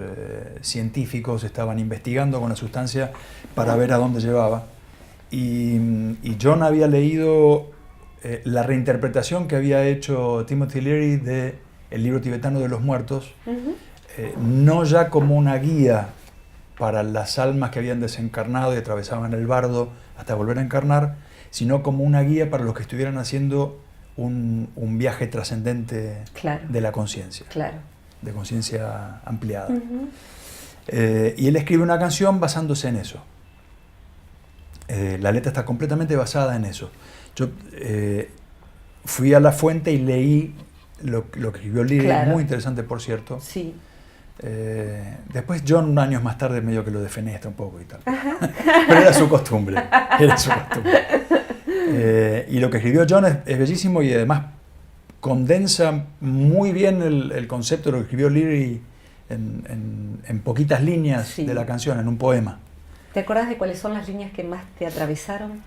científicos estaban investigando con la sustancia para ver a dónde llevaba. Y John había leído la reinterpretación que había hecho Timothy Leary de el libro tibetano de los muertos, no ya como una guía para las almas que habían desencarnado y atravesaban el bardo hasta volver a encarnar, sino como una guía para los que estuvieran haciendo un viaje trascendente de la conciencia, de conciencia ampliada. Y él escribe una canción basándose en eso. La letra está completamente basada en eso. Yo fui a la fuente y leí lo que escribió Leary, Claro. muy interesante, por cierto. Sí. Después John, años más tarde, medio que lo defenestra un poco y tal. Pero era su costumbre. Era su costumbre. Y lo que escribió John es bellísimo y además condensa muy bien el concepto de lo que escribió Leary en poquitas líneas Sí. de la canción, en un poema. ¿Te acuerdas de cuáles son las líneas que más te atravesaron?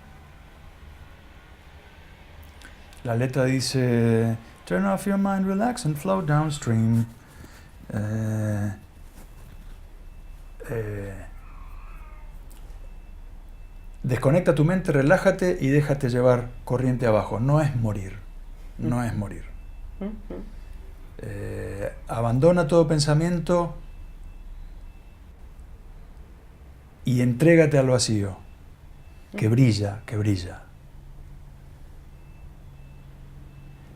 La letra dice: Turn off your mind, relax and flow downstream. Desconecta tu mente, relájate y déjate llevar corriente abajo. No es morir, no es morir. Abandona todo pensamiento y entrégate al vacío, que brilla, que brilla.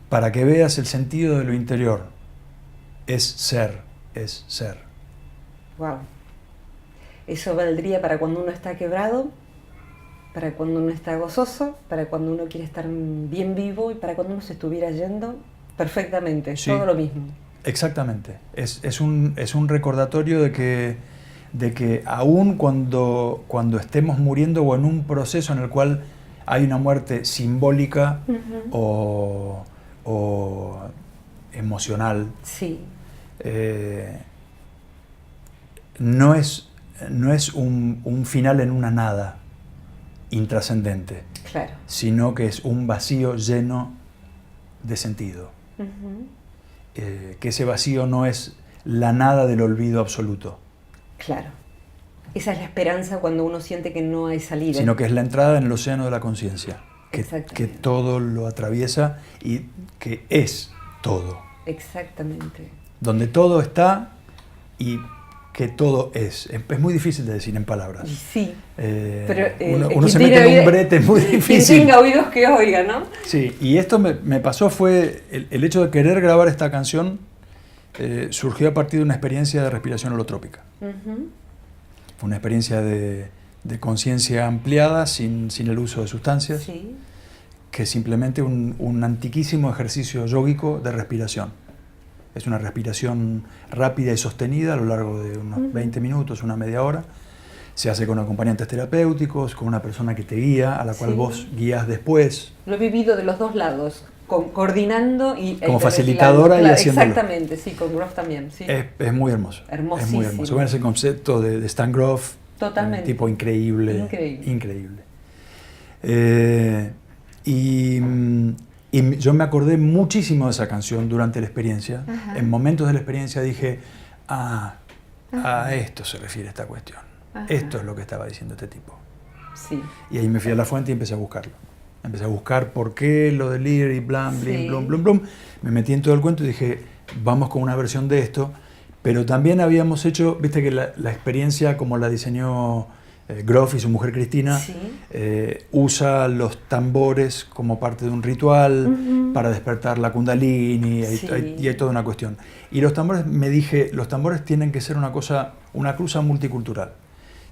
Para que veas el sentido de lo interior. Es ser, es ser. Wow. Eso valdría para cuando uno está quebrado, para cuando uno está gozoso, para cuando uno quiere estar bien vivo y para cuando uno se estuviera yendo perfectamente. Sí. Todo lo mismo. Exactamente. Es un recordatorio de que aún cuando estemos muriendo o en un proceso en el cual hay una muerte simbólica o emocional, Sí. no es un final en una nada intrascendente, Claro. sino que es un vacío lleno de sentido. Que ese vacío no es la nada del olvido absoluto, Claro. Esa es la esperanza cuando uno siente que no hay salida. sino que es la entrada en el océano de la conciencia, que Exactamente. todo lo atraviesa y que es todo, Exactamente. donde todo está y que todo es. Es muy difícil de decir en palabras. Y sí. Pero, uno quien se tiene mete en oído- un brete muy Quien difícil. tenga oídos que oiga, ¿no? Sí, y esto me pasó fue el hecho de querer grabar esta canción surgió a partir de una experiencia de respiración holotrópica. Fue una experiencia de conciencia ampliada sin el uso de sustancias, Sí. que es simplemente un antiquísimo ejercicio yógico de respiración. Es una respiración rápida y sostenida a lo largo de unos 20 minutos, una media hora. Se hace con acompañantes terapéuticos, con una persona que te guía, a la cual Sí. vos guías después. Lo he vivido de los dos lados, coordinando y... Como facilitadora y haciéndolo. Exactamente, sí, con Groff también, sí. Es muy hermoso. Hermosísimo. Es muy hermoso. Bueno, ese concepto de Stan Groff, Totalmente. un tipo increíble. Increíble. Increíble. Y yo me acordé muchísimo de esa canción durante la experiencia. Ajá. En momentos de la experiencia dije, a esto se refiere esta cuestión. Ajá. Esto es lo que estaba diciendo este tipo. Sí. Y ahí me fui a la fuente y empecé a buscarlo. Empecé a buscar por qué lo de Leary, blam, blim, Sí. blum, blum, blum. Me metí en todo el cuento y dije, vamos con una versión de esto. Pero también habíamos hecho, viste que la experiencia como la diseñó Groff y su mujer Cristina, Sí. usa los tambores como parte de un ritual para despertar la kundalini Sí. y hay toda una cuestión. Y los tambores, me dije, los tambores tienen que ser una cruza multicultural.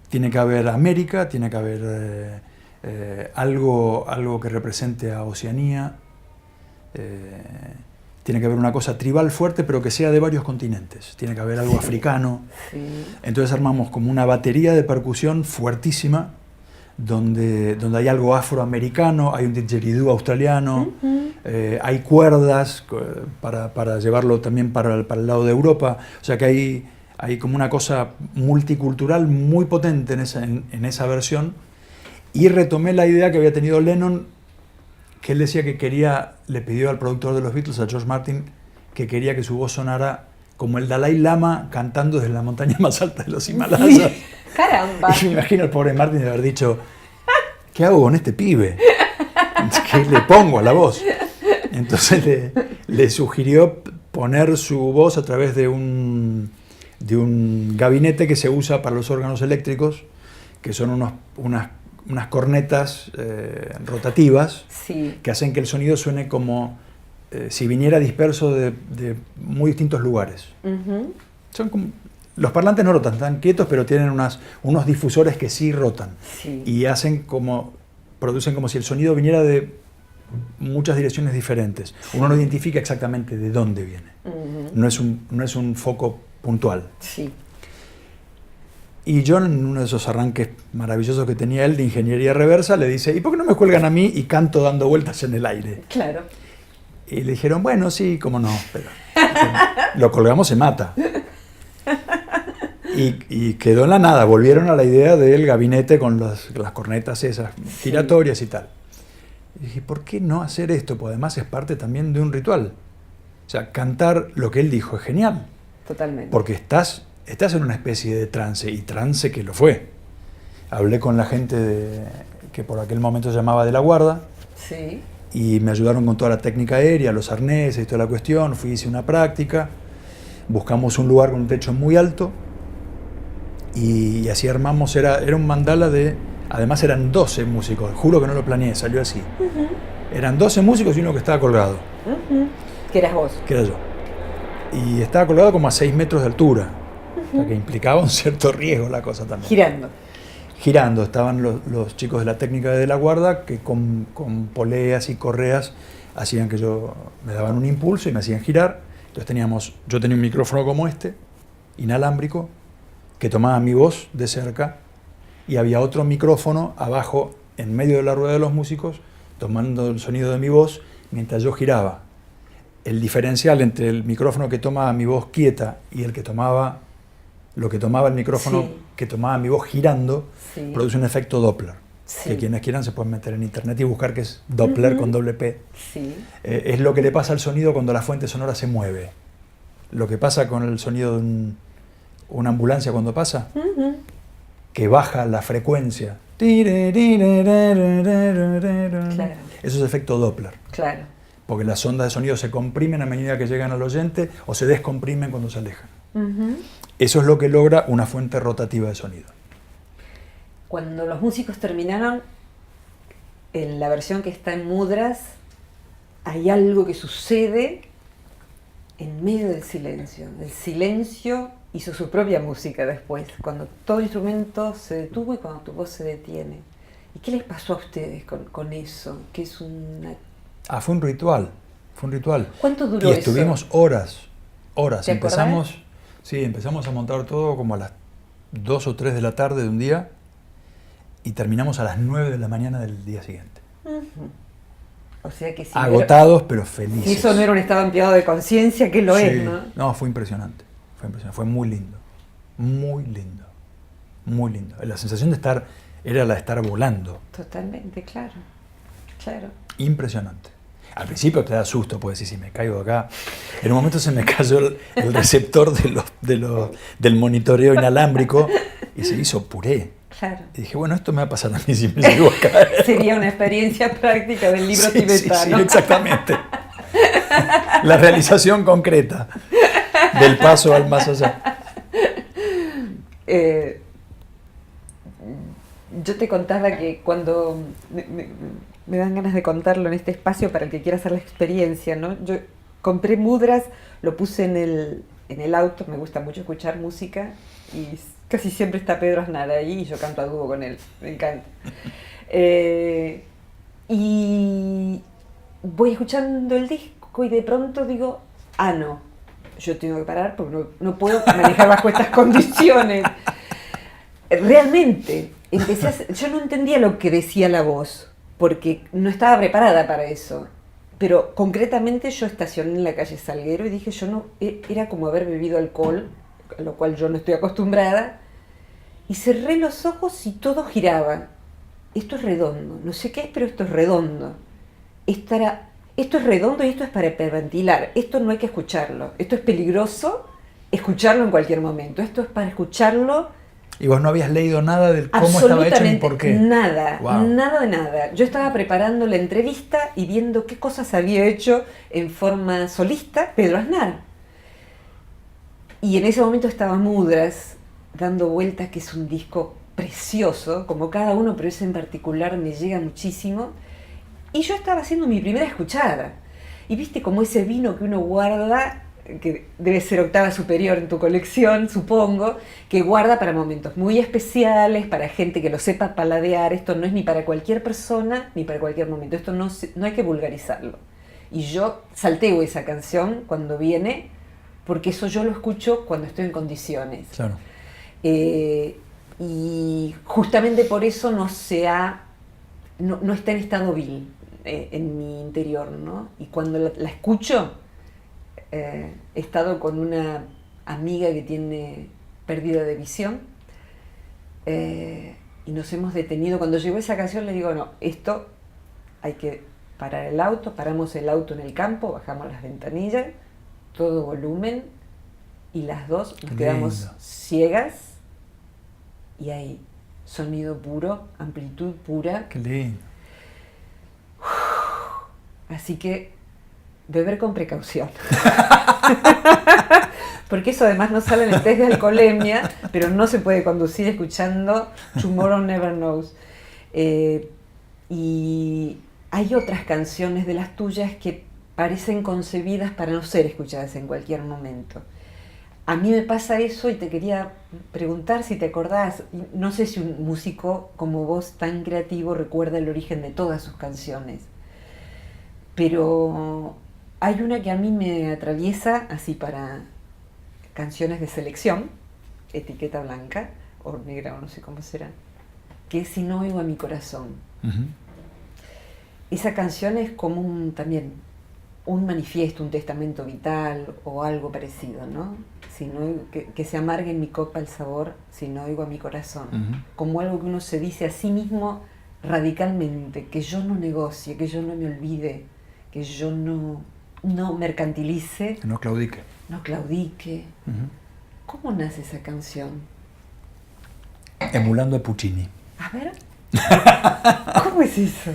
Tiene que haber América, tiene que haber algo que represente a Oceanía, tiene que haber una cosa tribal fuerte, pero que sea de varios continentes. Tiene que haber algo africano. Sí. Entonces armamos como una batería de percusión fuertísima, donde hay algo afroamericano, hay un didgeridoo australiano, hay cuerdas para llevarlo también para el lado de Europa. O sea que hay como una cosa multicultural muy potente en esa versión. Y retomé la idea que había tenido Lennon, que él decía que le pidió al productor de los Beatles, a George Martin, que quería que su voz sonara como el Dalai Lama cantando desde la montaña más alta de los Himalayas. Caramba. Y me imagino al pobre Martin de haber dicho, ¿qué hago con este pibe? ¿Qué le pongo a la voz? Entonces le sugirió poner su voz a través de un gabinete que se usa para los órganos eléctricos, que son unas cornetas rotativas, Sí. que hacen que el sonido suene como si viniera disperso de muy distintos lugares. Ujú. Son como los parlantes no rotan, están quietos, pero tienen unos difusores que sí rotan. Sí. Y producen como si el sonido viniera de muchas direcciones diferentes. Uno no identifica exactamente de dónde viene. No es un foco puntual. Sí. Y yo, en uno de esos arranques maravillosos que tenía él de ingeniería reversa, le dice, ¿y por qué no me cuelgan a mí y canto dando vueltas en el aire? Claro. Y le dijeron, bueno, sí, cómo no, pero lo colgamos, se mata. Y quedó en la nada, volvieron a la idea del gabinete con las cornetas esas giratorias y tal. Y dije, ¿por qué no hacer esto? Pues además es parte también de un ritual. O sea, cantar lo que él dijo es genial. Totalmente. Porque estás en una especie de trance, y trance que lo fue. Hablé con la gente que por aquel momento se llamaba de la guarda, Sí. y me ayudaron con toda la técnica aérea, los arneses y toda la cuestión. Hice una práctica, buscamos un lugar con un techo muy alto, y así armamos, era un mandala además eran 12 músicos, juro que no lo planeé, salió así. Eran 12 músicos y uno que estaba colgado. Que eras vos. Que era yo. Y estaba colgado como a 6 metros de altura. O sea, que implicaba un cierto riesgo la cosa también. Girando. Estaban los chicos de la técnica de la guarda que con poleas y correas hacían que me daban un impulso y me hacían girar. Entonces yo tenía un micrófono como este, inalámbrico, que tomaba mi voz de cerca, y había otro micrófono abajo, en medio de la rueda de los músicos, tomando el sonido de mi voz mientras yo giraba. El diferencial entre el micrófono que tomaba mi voz quieta y lo que tomaba el micrófono que tomaba mi voz girando, produce un efecto Doppler. Sí. Que quienes quieran se pueden meter en internet y buscar qué es Doppler con doble P. Sí. Es lo que le pasa al sonido cuando la fuente sonora se mueve. Lo que pasa con el sonido de una ambulancia cuando pasa, que baja la frecuencia. Claro. Eso es efecto Doppler. Claro. Porque las ondas de sonido se comprimen a medida que llegan al oyente o se descomprimen cuando se alejan. Eso es lo que logra una fuente rotativa de sonido. Cuando los músicos terminaron, en la versión que está en Mudras, hay algo que sucede en medio del silencio. El silencio hizo su propia música después, cuando todo el instrumento se detuvo y cuando tu voz se detiene. ¿Y qué les pasó a ustedes con eso? Que es una... Fue un ritual. ¿Cuánto duró y eso? Estuvimos horas. ¿Te Empezamos a montar todo como a las 2 o 3 de la tarde de un día y terminamos a las 9 de la mañana del día siguiente. O sea que sí. Agotados, pero felices. Si eso no era un estado ampliado de conciencia, que lo es, ¿no? No, fue impresionante. Fue muy lindo. Muy lindo. Muy lindo. La sensación era la de estar volando. Totalmente, claro. Impresionante. Al principio te da susto, puedes decir, si me caigo acá. En un momento se me cayó el receptor del monitoreo inalámbrico y se hizo puré. Claro. Y dije, bueno, esto me va a pasar a mí si me llego a caer. Sería una experiencia práctica del libro tibetano. Sí, exactamente. La realización concreta del paso al más allá. Yo te contaba que cuando me dan ganas de contarlo en este espacio para el que quiera hacer la experiencia, ¿no? Yo compré Mudras, lo puse en el auto, me gusta mucho escuchar música y casi siempre está Pedro Aznar ahí y yo canto a dúo con él, me encanta. Y voy escuchando el disco y de pronto digo, no, yo tengo que parar porque no puedo manejar bajo estas condiciones. Realmente, yo no entendía lo que decía la voz, porque no estaba preparada para eso. Pero concretamente yo estacioné en la calle Salguero y dije, era como haber bebido alcohol, a lo cual yo no estoy acostumbrada, y cerré los ojos y todo giraba. Esto es redondo, no sé qué es, pero esto es redondo. Esto es redondo y esto es para hiperventilar, esto no hay que escucharlo, esto es peligroso escucharlo en cualquier momento, esto es para escucharlo. ¿Y vos no habías leído nada de cómo estaba hecho ni por qué? Nada, wow. Nada de nada. Yo estaba preparando la entrevista y viendo qué cosas había hecho en forma solista Pedro Aznar. Y en ese momento estaba Mudras dando vueltas, que es un disco precioso, como cada uno, pero ese en particular me llega muchísimo. Y yo estaba haciendo mi primera escuchada. Y viste como ese vino que uno guarda que debe ser octava superior en tu colección, supongo, que guarda para momentos muy especiales, para gente que lo sepa paladear. Esto no es ni para cualquier persona ni para cualquier momento. Esto no hay que vulgarizarlo. Y yo salteo esa canción cuando viene, porque eso yo lo escucho cuando estoy en condiciones. Claro. Y justamente por eso no está en estado vil en mi interior, ¿no? Y cuando la escucho, he estado con una amiga que tiene pérdida de visión, y nos hemos detenido. Cuando llegó esa canción le digo, no, esto hay que parar el auto. Paramos el auto en el campo, bajamos las ventanillas, todo volumen, y las dos nos quedamos ciegas, y ahí, sonido puro, amplitud pura. Qué lindo. Así que beber con precaución. Porque eso además no sale en el test de alcoholemia, pero no se puede conducir escuchando Tomorrow Never Knows. Y hay otras canciones de las tuyas que parecen concebidas para no ser escuchadas en cualquier momento. A mí me pasa eso y te quería preguntar si te acordás. No sé si un músico como vos, tan creativo, recuerda el origen de todas sus canciones. Pero hay una que a mí me atraviesa, así para canciones de selección, etiqueta blanca o negra o no sé cómo será, que es Si no oigo a mi corazón. Uh-huh. Esa canción es como también un manifiesto, un testamento vital o algo parecido, ¿no? Si no, que se amargue en mi copa el sabor, si no oigo a mi corazón. Uh-huh. Como algo que uno se dice a sí mismo radicalmente, que yo no negocie, que yo no me olvide, que yo no mercantilice. Que no claudique. No claudique. Uh-huh. ¿Cómo nace esa canción? Emulando a Puccini. A ver. ¿Cómo es eso?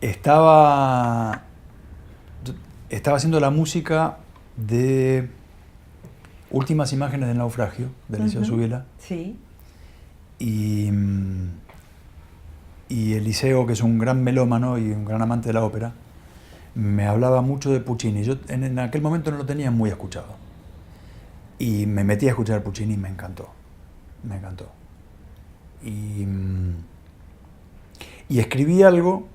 Estaba haciendo la música de Últimas imágenes del naufragio, de Eliseo Subiela. Sí. Y Eliseo, que es un gran melómano y un gran amante de la ópera, me hablaba mucho de Puccini. Yo en aquel momento no lo tenía muy escuchado. Y me metí a escuchar Puccini y me encantó. Me encantó. Y escribí algo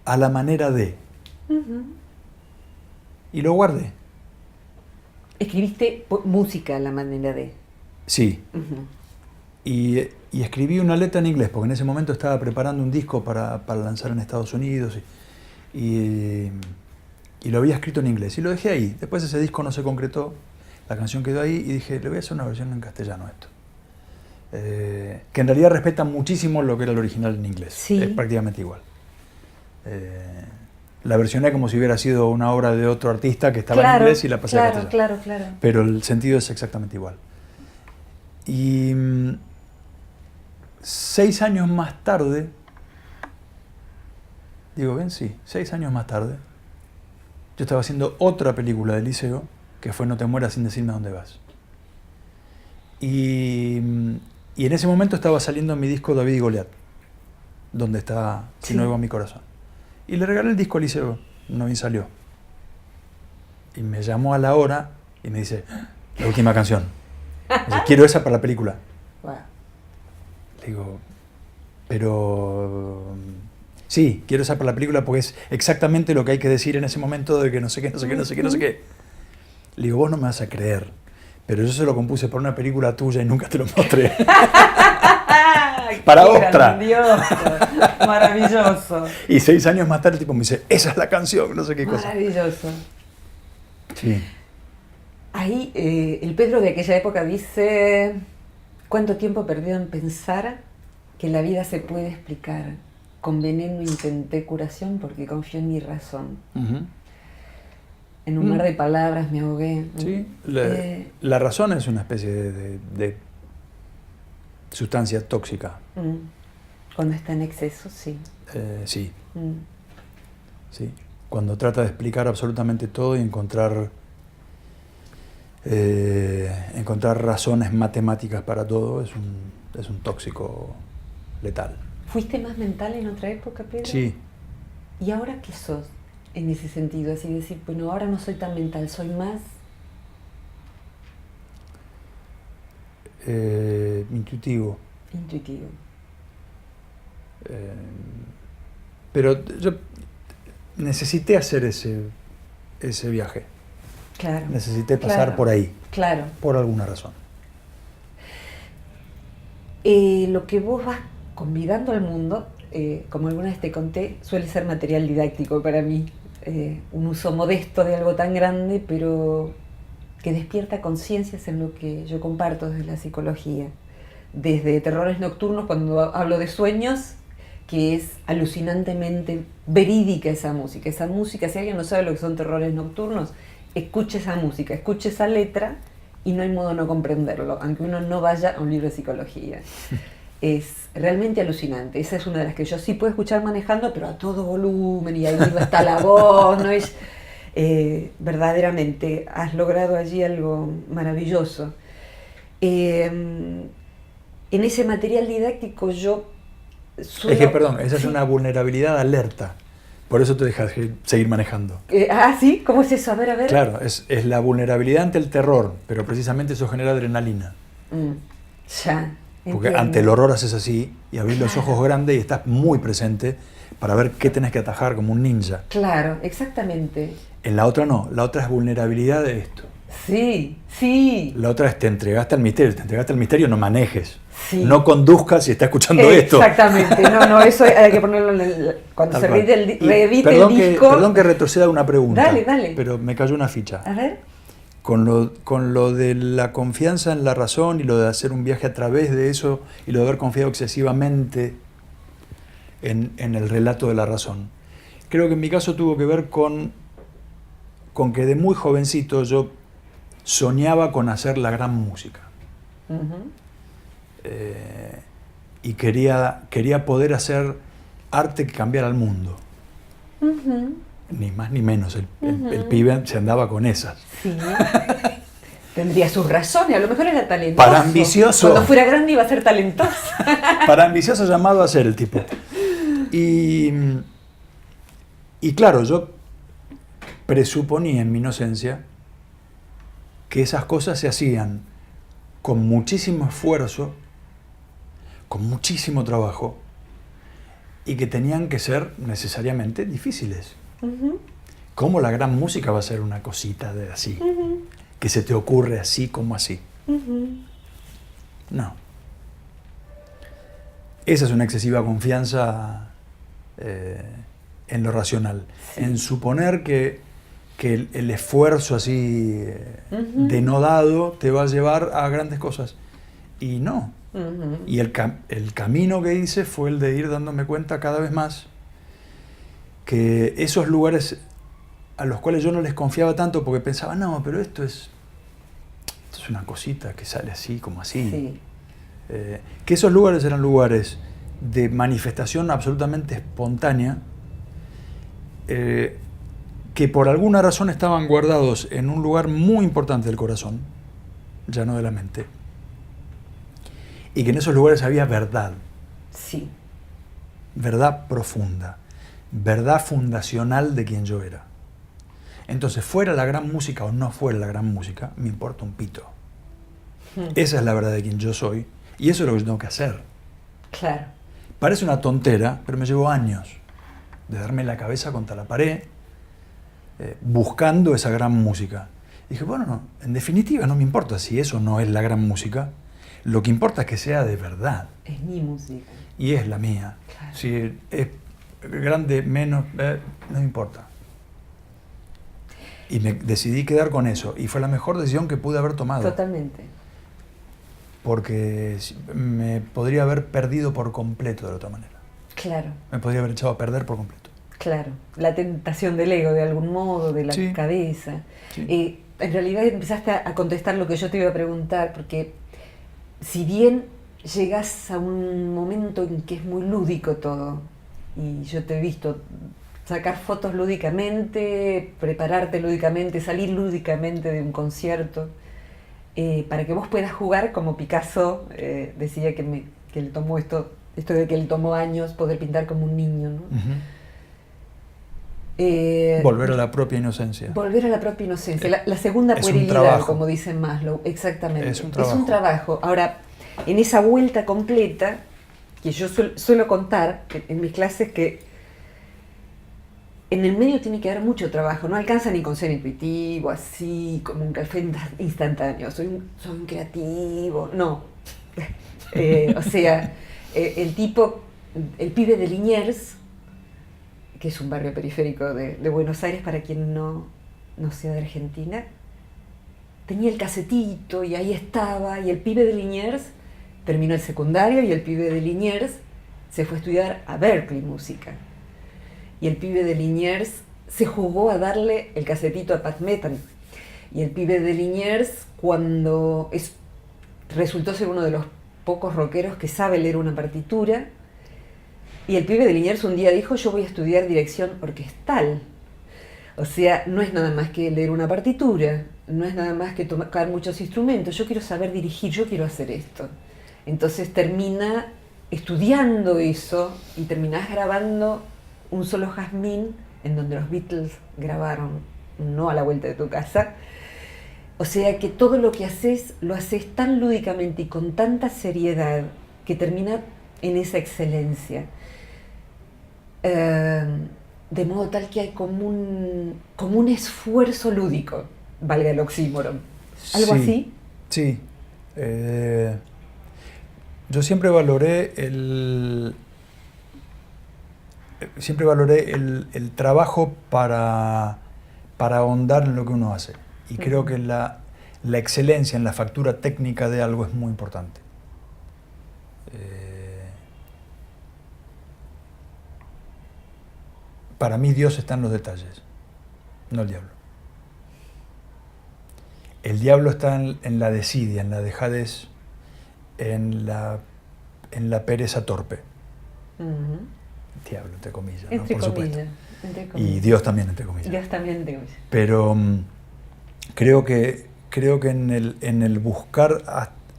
a la manera de. Uh-huh. Y lo guardé. ¿Escribiste música a la manera de? Sí. Uh-huh. Y escribí una letra en inglés, porque en ese momento estaba preparando un disco para lanzar en Estados Unidos. Y lo había escrito en inglés. Y lo dejé ahí. Después ese disco no se concretó. La canción quedó ahí y dije, le voy a hacer una versión en castellano a esto. Que en realidad respeta muchísimo lo que era el original en inglés. Sí. Es prácticamente igual. La versioné como si hubiera sido una obra de otro artista que estaba en inglés y la pasé a castellano. Claro. Pero el sentido es exactamente igual. Y 6 años más tarde, digo, ven, sí, 6 años más tarde, yo estaba haciendo otra película de Eliseo, que fue No te mueras sin decirme a dónde vas. Y en ese momento estaba saliendo mi disco David y Goliat, donde está Si no oigo a mi corazón. Y le regalé el disco a Eliseo, no salió. Y me llamó a la hora y me dice, la última canción. Me dice, quiero esa para la película. Wow. Le digo, pero sí, quiero esa para la película porque es exactamente lo que hay que decir en ese momento de que no sé qué. Le digo, vos no me vas a creer, pero yo se lo compuse para una película tuya y nunca te lo mostré. Para otra. Grandioso, maravilloso. Y 6 años más tarde el tipo me dice, esa es la canción, no sé qué cosa. Maravilloso. Sí. Ahí el Pedro de aquella época dice, ¿cuánto tiempo perdido en pensar que la vida se puede explicar? Con veneno intenté curación porque confío en mi razón. Uh-huh. En un mar de palabras me ahogué. Sí, la razón es una especie de sustancia tóxica. Cuando está en exceso, sí. Sí. Sí. Cuando trata de explicar absolutamente todo y encontrar razones matemáticas para todo, es un tóxico letal. ¿Fuiste más mental en otra época, Pedro? Sí. ¿Y ahora qué sos? en ese sentido? Así decir, bueno, ahora no soy tan mental, soy más... Intuitivo. Intuitivo. Pero yo necesité hacer ese viaje. Claro. Necesité pasar por ahí. Claro. Por alguna razón. Lo que vos vas convidando al mundo, como alguna vez te conté, suele ser material didáctico para mí. Un uso modesto de algo tan grande, pero que despierta conciencias en lo que yo comparto desde la psicología. Desde terrores nocturnos, cuando hablo de sueños, que es alucinantemente verídica esa música. Esa música, si alguien no sabe lo que son terrores nocturnos, escuche esa música, escuche esa letra y no hay modo de no comprenderlo, aunque uno no vaya a un libro de psicología. Es realmente alucinante. Esa es una de las que yo sí puedo escuchar manejando, pero a todo volumen, y ahí está la voz, ¿no? Es, verdaderamente has logrado allí algo maravilloso. En ese material didáctico yo suelo... Es que, perdón, esa es una vulnerabilidad alerta. Por eso te dejas seguir manejando. ¿Sí? ¿Cómo es eso? A ver. Claro, es la vulnerabilidad ante el terror, pero precisamente eso genera adrenalina. Ya. Porque Entiendo. ante el horror haces así y abrís los ojos grandes y estás muy presente para ver qué tenés que atajar como un ninja. Claro, exactamente. En la otra no, la otra es vulnerabilidad de esto. Sí. La otra es te entregaste al misterio, no manejes. Sí. No conduzcas si está escuchando esto. Exactamente, no, eso hay que ponerlo cuando Tal se cual. reedite el disco. Perdón que retroceda una pregunta. Dale. Pero me cayó una ficha. A ver. Con lo de la confianza en la razón y lo de hacer un viaje a través de eso y lo de haber confiado excesivamente en el relato de la razón. Creo que en mi caso tuvo que ver con que de muy jovencito yo soñaba con hacer la gran música. Uh-huh. Y quería poder hacer arte que cambiara el mundo. Uh-huh. Ni más ni menos, el pibe se andaba con esas. Sí. Tendría sus razones, a lo mejor era talentoso. Para ambicioso. Cuando fuera grande iba a ser talentoso. Para ambicioso llamado a ser el tipo. Y claro, yo presuponía en mi inocencia que esas cosas se hacían con muchísimo esfuerzo, con muchísimo trabajo, y que tenían que ser necesariamente difíciles. Uh-huh. ¿Cómo la gran música va a ser una cosita de así? Uh-huh. Que se te ocurre así como así. Uh-huh. No. Esa es una excesiva confianza en lo racional. Sí. En suponer que el esfuerzo así uh-huh. denodado te va a llevar a grandes cosas. Y no. Uh-huh. Y el camino que hice fue el de ir dándome cuenta cada vez más que esos lugares a los cuales yo no les confiaba tanto porque pensaba, no, pero esto es una cosita que sale así, como así. Sí. Que esos lugares eran lugares de manifestación absolutamente espontánea, que por alguna razón estaban guardados en un lugar muy importante del corazón, ya no de la mente, y que en esos lugares había verdad. Sí. Verdad profunda, verdad fundacional de quien yo era. Entonces, fuera la gran música o no fuera la gran música, me importa un pito. Esa es la verdad de quien yo soy, y eso es lo que yo tengo que hacer. Claro. Parece una tontera, pero me llevó años de darme la cabeza contra la pared, buscando esa gran música. Y dije, bueno, no, en definitiva no me importa si eso no es la gran música, lo que importa es que sea de verdad. Es mi música. Y es la mía. Claro. Si es grande, menos, no me importa. Y me decidí quedar con eso, y fue la mejor decisión que pude haber tomado. Totalmente. Porque me podría haber perdido por completo de la otra manera. Claro. Me podría haber echado a perder por completo. Claro. La tentación del ego, de algún modo, de la sí. cabeza. Sí. En realidad empezaste a contestar lo que yo te iba a preguntar, porque si bien llegas a un momento en que es muy lúdico todo, y yo te he visto sacar fotos lúdicamente, prepararte lúdicamente, salir lúdicamente de un concierto, para que vos puedas jugar como Picasso decía que él tomó esto de que él tomó años poder pintar como un niño, ¿no? Uh-huh. Volver a la propia inocencia. Volver a la propia inocencia. La segunda Es un puerilidad, trabajo. como dice Maslow, exactamente. Es un trabajo. Es un trabajo. Ahora, en esa vuelta completa, que yo suelo contar en mis clases, que en el medio tiene que haber mucho trabajo, no alcanza ni con ser intuitivo, así como un café instantáneo, soy un creativo, no. O sea, el pibe de Liniers, que es un barrio periférico de Buenos Aires, para quien no sea de Argentina, tenía el casetito y ahí estaba, y el pibe de Liniers terminó el secundario y el pibe de Liniers se fue a estudiar a Berkeley música. Y el pibe de Liniers se jugó a darle el casetito a Pat Metheny. Y el pibe de Liniers, resultó ser uno de los pocos rockeros que sabe leer una partitura. Y el pibe de Liniers un día dijo: yo voy a estudiar dirección orquestal. O sea, no es nada más que leer una partitura, no es nada más que tocar muchos instrumentos. Yo quiero saber dirigir, yo quiero hacer esto. Entonces termina estudiando eso y terminás grabando Un solo jazmín, en donde los Beatles grabaron No a la vuelta de tu casa. O sea que todo lo que haces, lo haces tan lúdicamente y con tanta seriedad que termina en esa excelencia. De modo tal que hay como un esfuerzo lúdico, valga el oxímoron. ¿Algo Sí, así? Sí. Yo siempre valoré el trabajo para ahondar en lo que uno hace. Y creo que la excelencia en la factura técnica de algo es muy importante. Para mí Dios está en los detalles, no el diablo. El diablo está en la desidia, en la dejadez, en la pereza torpe. Diablo, entre comillas, ¿no? Entre Por comillas, supuesto. entre comillas. Y Dios también, entre comillas. Dios también, entre comillas. Pero creo que en el buscar,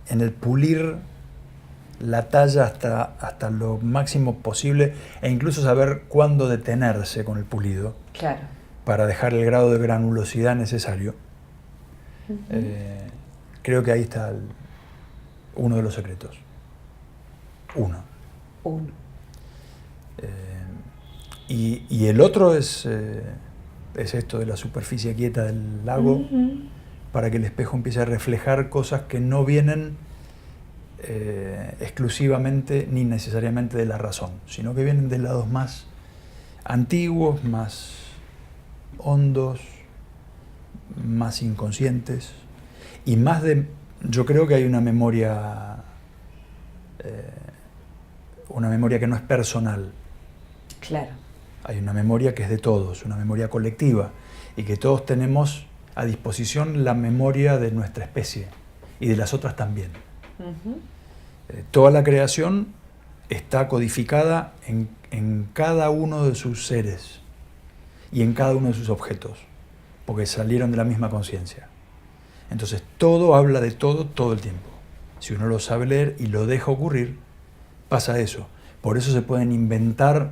en el pulir la talla hasta lo máximo posible, e incluso saber cuándo detenerse con el pulido, Claro. para dejar el grado de granulosidad necesario, creo que ahí está uno de los secretos. Uno. Y el otro es esto de la superficie quieta del lago, para que el espejo empiece a reflejar cosas que no vienen exclusivamente ni necesariamente de la razón, sino que vienen de lados más antiguos, más hondos, más inconscientes, y más de... Yo creo que hay una memoria que no es personal. Claro. Hay una memoria que es de todos, una memoria colectiva, y que todos tenemos a disposición la memoria de nuestra especie y de las otras también. Toda la creación está codificada en cada uno de sus seres y en cada uno de sus objetos, porque salieron de la misma conciencia. Entonces todo habla de todo el tiempo. Si uno lo sabe leer y lo deja ocurrir, pasa eso. Por eso se pueden inventar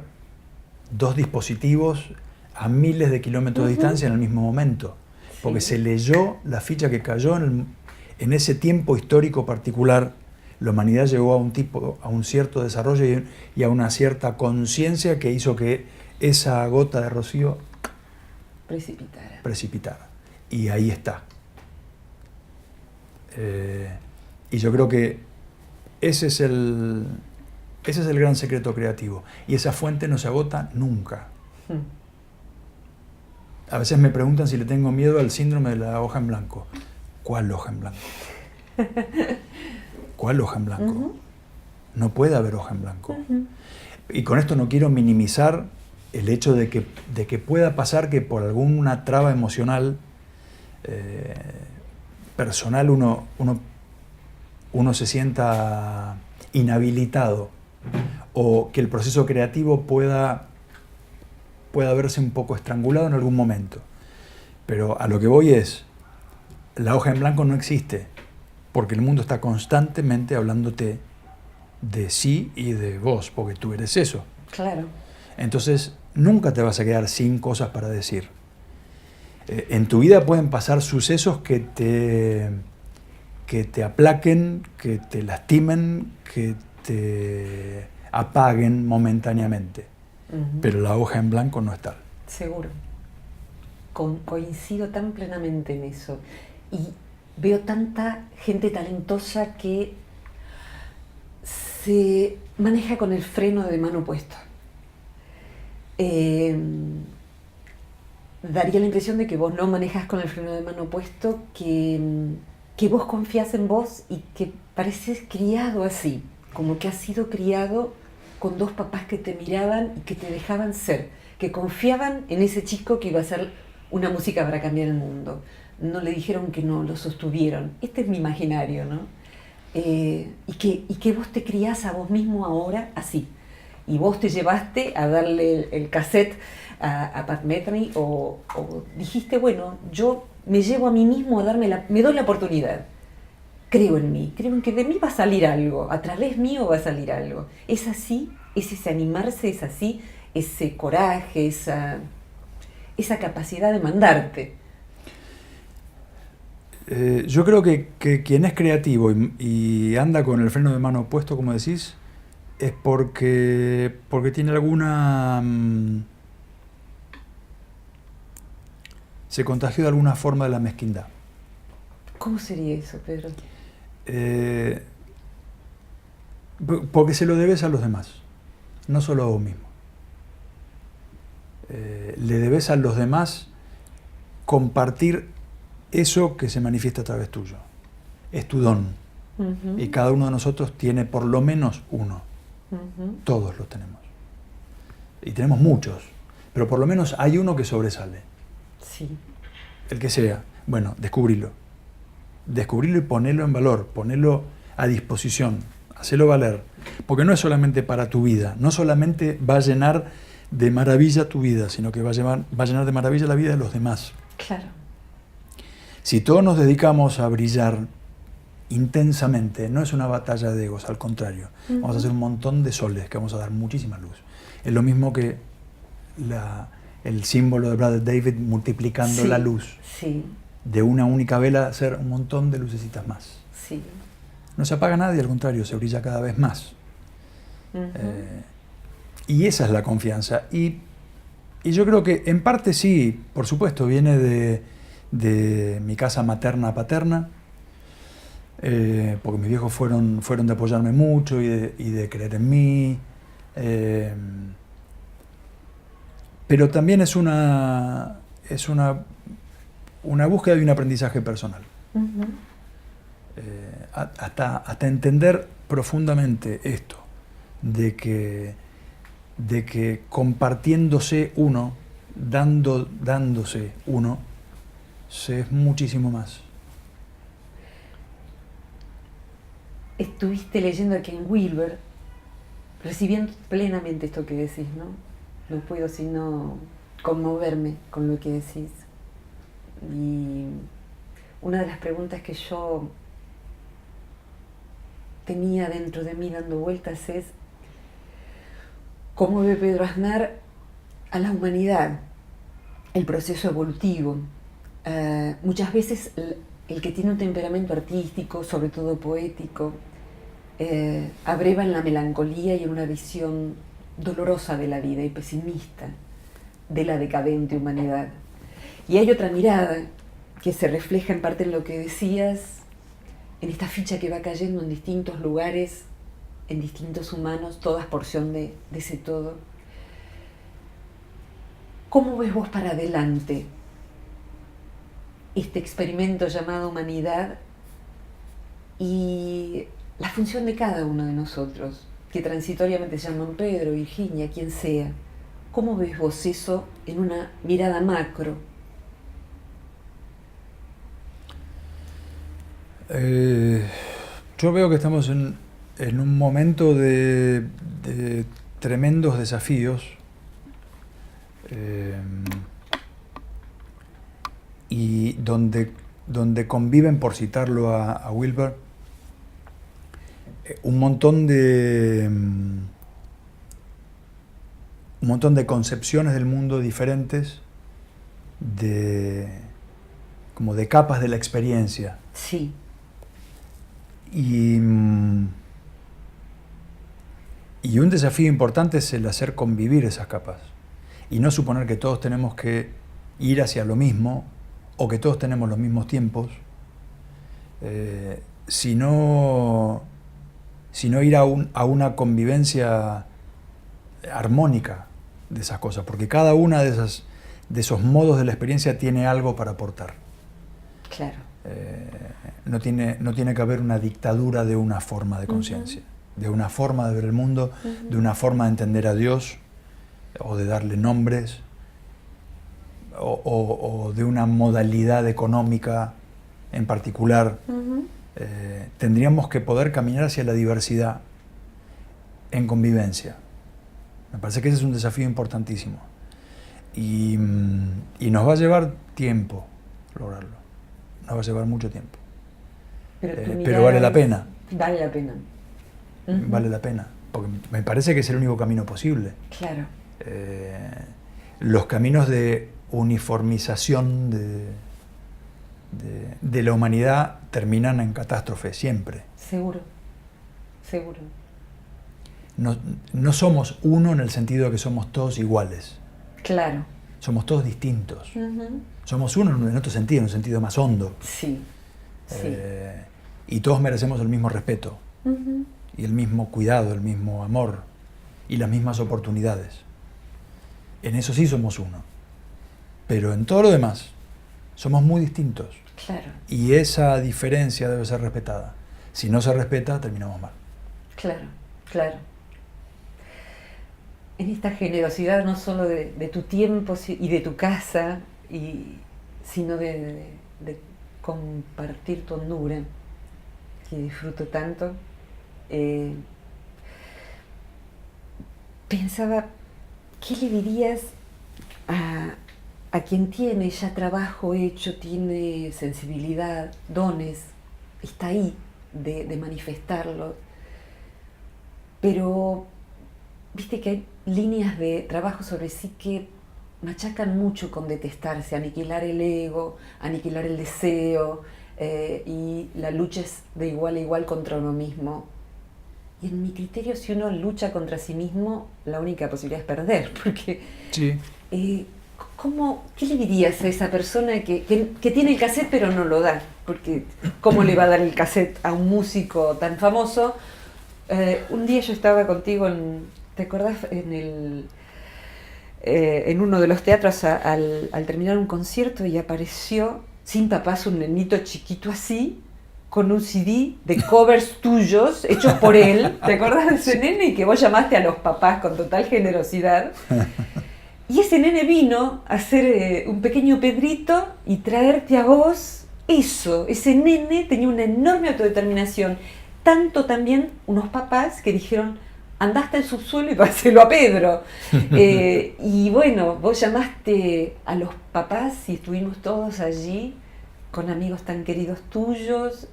dos dispositivos a miles de kilómetros de distancia en el mismo momento, porque se leyó la ficha que cayó en ese tiempo histórico particular. La humanidad llegó a un cierto desarrollo y a una cierta conciencia que hizo que esa gota de rocío precipitara. Y ahí está. Y yo creo que ese es el gran secreto creativo. Y esa fuente no se agota nunca. A veces me preguntan si le tengo miedo al síndrome de la hoja en blanco. ¿Cuál hoja en blanco? ¿Cuál hoja en blanco? No puede haber hoja en blanco. Y con esto no quiero minimizar el hecho de que pueda pasar que por alguna traba emocional personal uno se sienta inhabilitado, o que el proceso creativo pueda verse un poco estrangulado en algún momento. Pero a lo que voy es, la hoja en blanco no existe, porque el mundo está constantemente hablándote de sí y de vos, porque tú eres eso. Claro. Entonces nunca te vas a quedar sin cosas para decir. En tu vida pueden pasar sucesos que te aplaquen, que te lastimen, que te apaguen momentáneamente. Pero la hoja en blanco no está. Seguro. Coincido tan plenamente en eso. Y veo tanta gente talentosa que se maneja con el freno de mano puesto. Daría la impresión de que vos no manejas con el freno de mano puesto, que vos confías en vos y que pareces criado así, como que has sido criado con dos papás que te miraban y que te dejaban ser, que confiaban en ese chico que iba a hacer una música para cambiar el mundo. No le dijeron que no, lo sostuvieron. Este es mi imaginario, ¿no? Y que vos te criás a vos mismo ahora así. Y vos te llevaste a darle el cassette a Pat Metheny o dijiste, bueno, yo me llevo a mí mismo a me doy la oportunidad. Creo en mí, creo en que de mí va a salir algo, a través mío va a salir algo. Es así, es ese animarse, es así, ese coraje, esa capacidad de mandarte. Yo creo que quien es creativo y anda con el freno de mano puesto, como decís, es porque tiene alguna... se contagió de alguna forma de la mezquindad. ¿Cómo sería eso, Pedro? Porque se lo debes a los demás, no solo a vos mismo. Le debes a los demás compartir eso que se manifiesta a través tuyo. Es tu don. Uh-huh. Y cada uno de nosotros tiene por lo menos uno. Uh-huh. Todos los tenemos. Y tenemos muchos, pero por lo menos hay uno que sobresale. Sí. El que sea. Bueno, descubrilo. Descubrirlo y ponerlo en valor, ponerlo a disposición, hacerlo valer. Porque no es solamente para tu vida, no solamente va a llenar de maravilla tu vida, sino que va a llenar de maravilla la vida de los demás. Claro. Si todos nos dedicamos a brillar intensamente, no es una batalla de egos, al contrario. Uh-huh. Vamos a hacer un montón de soles que vamos a dar muchísima luz. Es lo mismo que el símbolo de Brother David multiplicando la luz. Sí. De una única vela hacer un montón de lucecitas más. Sí. No se apaga nadie, al contrario, se brilla cada vez más. Uh-huh. Y esa es la confianza. Y yo creo que en parte sí, por supuesto, viene de mi casa materna-paterna, porque mis viejos fueron de apoyarme mucho y de creer en mí. Pero también es una búsqueda de un aprendizaje personal. Uh-huh. Hasta entender profundamente esto, de que compartiéndose uno, dándose uno, se es muchísimo más. Estuviste leyendo a Ken Wilber, recibiendo plenamente esto que decís, ¿no? No puedo sino conmoverme con lo que decís. Y una de las preguntas que yo tenía dentro de mí dando vueltas es: ¿cómo ve Pedro Aznar a la humanidad, el proceso evolutivo? Muchas veces el que tiene un temperamento artístico, sobre todo poético, abreva en la melancolía y en una visión dolorosa de la vida y pesimista de la decadente humanidad. Y hay otra mirada que se refleja en parte en lo que decías, en esta ficha que va cayendo en distintos lugares, en distintos humanos, todas porción de ese todo. ¿Cómo ves vos para adelante este experimento llamado humanidad y la función de cada uno de nosotros, que transitoriamente se llaman Pedro, Virginia, quien sea? ¿Cómo ves vos eso en una mirada macro? Yo veo que estamos en un momento de tremendos desafíos, y donde conviven, por citarlo a Wilber, un montón un montón de concepciones del mundo diferentes, como de capas de la experiencia. Sí. Y un desafío importante es el hacer convivir esas capas y no suponer que todos tenemos que ir hacia lo mismo o que todos tenemos los mismos tiempos, sino ir a una convivencia armónica de esas cosas, porque cada una de esos modos de la experiencia tiene algo para aportar. Claro. No tiene que haber una dictadura de una forma de conciencia, de una forma de ver el mundo, de una forma de entender a Dios, o de darle nombres, o de una modalidad económica en particular. Tendríamos que poder caminar hacia la diversidad en convivencia. Me parece que ese es un desafío importantísimo. Y nos va a llevar tiempo lograrlo. Nos va a llevar mucho tiempo. Pero vale la pena. Vale la pena. Vale la pena. Porque me parece que es el único camino posible. Claro. Los caminos de uniformización de la humanidad terminan en catástrofe siempre. Seguro. Seguro. No somos uno en el sentido de que somos todos iguales. Claro. Somos todos distintos. Somos uno en otro sentido, en un sentido más hondo. Sí. Sí. Y todos merecemos el mismo respeto, y el mismo cuidado, el mismo amor, y las mismas oportunidades. En eso sí somos uno. Pero en todo lo demás, somos muy distintos. Claro. Y esa diferencia debe ser respetada. Si no se respeta, terminamos mal. Claro, claro. En esta generosidad no solo de tu tiempo y de tu casa, sino de compartir tu hondura, que disfruto tanto. Pensaba, ¿qué le dirías a quien tiene ya trabajo hecho, tiene sensibilidad, dones, está ahí de manifestarlo, pero viste que hay líneas de trabajo sobre sí que machacan mucho con detestarse, aniquilar el ego, aniquilar el deseo, y la lucha es de igual a igual contra uno mismo. Y en mi criterio, si uno lucha contra sí mismo, la única posibilidad es perder, porque Sí. ¿qué le dirías a esa persona que tiene el cassette pero no lo da? Porque ¿cómo le va a dar el cassette a un músico tan famoso? Un día yo estaba contigo ¿te acordás? En uno de los teatros al terminar un concierto, y apareció sin papás un nenito chiquito así, con un CD de covers tuyos hechos por él. ¿Te acordás de ese nene? Y que vos llamaste a los papás con total generosidad. Y ese nene vino a hacer un pequeño Pedrito y traerte a vos eso. Ese nene tenía una enorme autodeterminación. Tanto también unos papás que dijeron, andá hasta el subsuelo y dáselo a Pedro. Y bueno, vos llamaste a los papás y estuvimos todos allí con amigos tan queridos tuyos.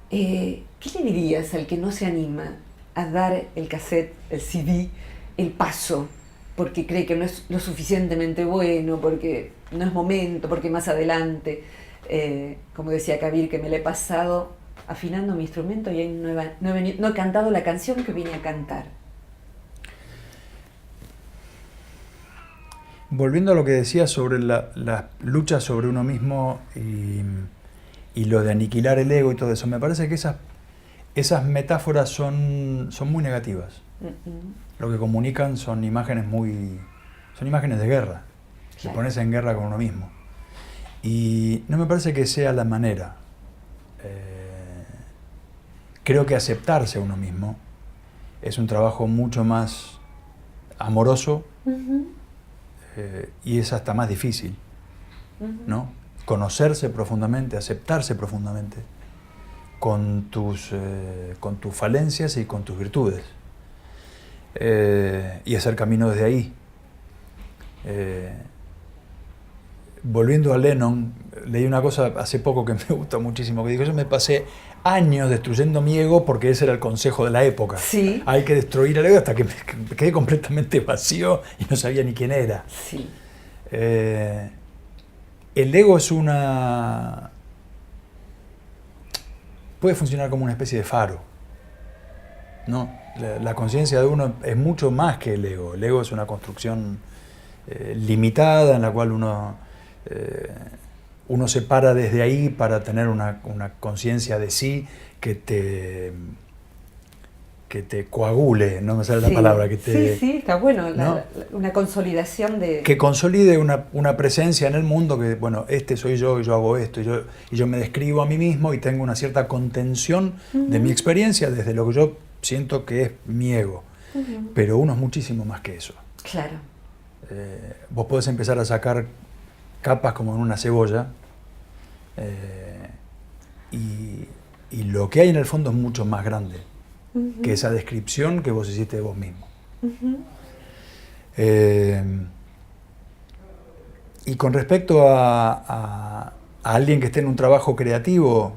¿Qué le dirías al que no se anima a dar el cassette, el CD, el paso? Porque cree que no es lo suficientemente bueno, porque no es momento, porque más adelante. Como decía Kabir, que me la he pasado afinando mi instrumento y no he cantado la canción que vine a cantar. Volviendo a lo que decía sobre la lucha sobre uno mismo y lo de aniquilar el ego y todo eso, me parece que esas metáforas son muy negativas. Lo que comunican son imágenes de guerra. Te pones en guerra con uno mismo. Y no me parece que sea la manera. Creo que aceptarse a uno mismo es un trabajo mucho más amoroso, y es hasta más difícil, ¿no? Conocerse profundamente, aceptarse profundamente con tus falencias y con tus virtudes, y hacer camino desde ahí. volviendo a Lennon, leí una cosa hace poco que me gustó muchísimo, que dijo, yo me pasé años destruyendo mi ego porque ese era el consejo de la época. Sí. Hay que destruir el ego hasta que me quedé completamente vacío y no sabía ni quién era. Sí. El ego es puede funcionar como una especie de faro, ¿no? La conciencia de uno es mucho más que el ego. El ego es una construcción limitada en la cual uno se para desde ahí para tener una conciencia de sí que te coagule, no me sale la palabra, sí, está bueno, ¿no? Una consolidación de... Que consolide una presencia en el mundo, que bueno, este soy yo y yo hago esto, y yo me describo a mí mismo y tengo una cierta contención de mi experiencia desde lo que yo siento que es mi ego. Pero uno es muchísimo más que eso. Claro. Vos podés empezar a sacar capas como en una cebolla, y lo que hay en el fondo es mucho más grande que esa descripción que vos hiciste de vos mismo. Y con respecto a alguien que esté en un trabajo creativo,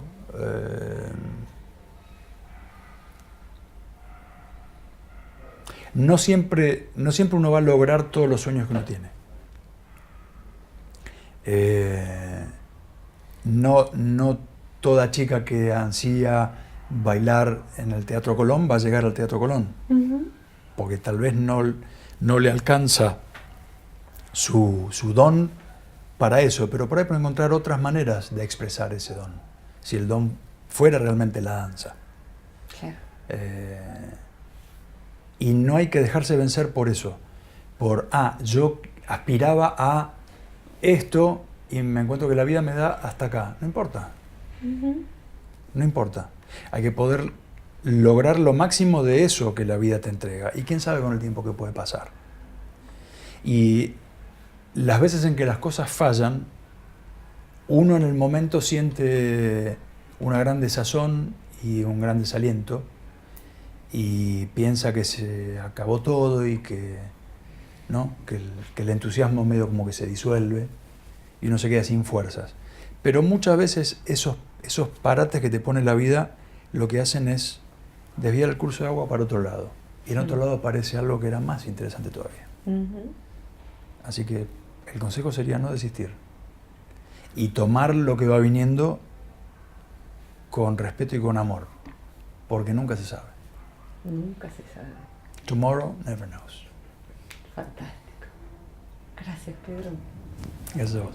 no siempre uno va a lograr todos los sueños que uno tiene. No toda chica que ansía bailar en el Teatro Colón va a llegar al Teatro Colón, porque tal vez no le alcanza su don para eso, pero por ahí puede encontrar otras maneras de expresar ese don, si el don fuera realmente la danza. Claro. Y no hay que dejarse vencer por eso, yo aspiraba a esto y me encuentro que la vida me da hasta acá. No importa. No importa. Hay que poder lograr lo máximo de eso que la vida te entrega. Y quién sabe con el tiempo que puede pasar. Y las veces en que las cosas fallan, uno en el momento siente una gran desazón y un gran desaliento y piensa que se acabó todo y que el entusiasmo medio como que se disuelve y uno se queda sin fuerzas. Pero muchas veces esos parates que te pone la vida lo que hacen es desviar el curso de agua para otro lado. Y en otro lado aparece algo que era más interesante todavía. Así que el consejo sería no desistir. Y tomar lo que va viniendo con respeto y con amor. Porque nunca se sabe. Nunca se sabe. Tomorrow never knows. Fantástico. Gracias, Pedro. Gracias a vos.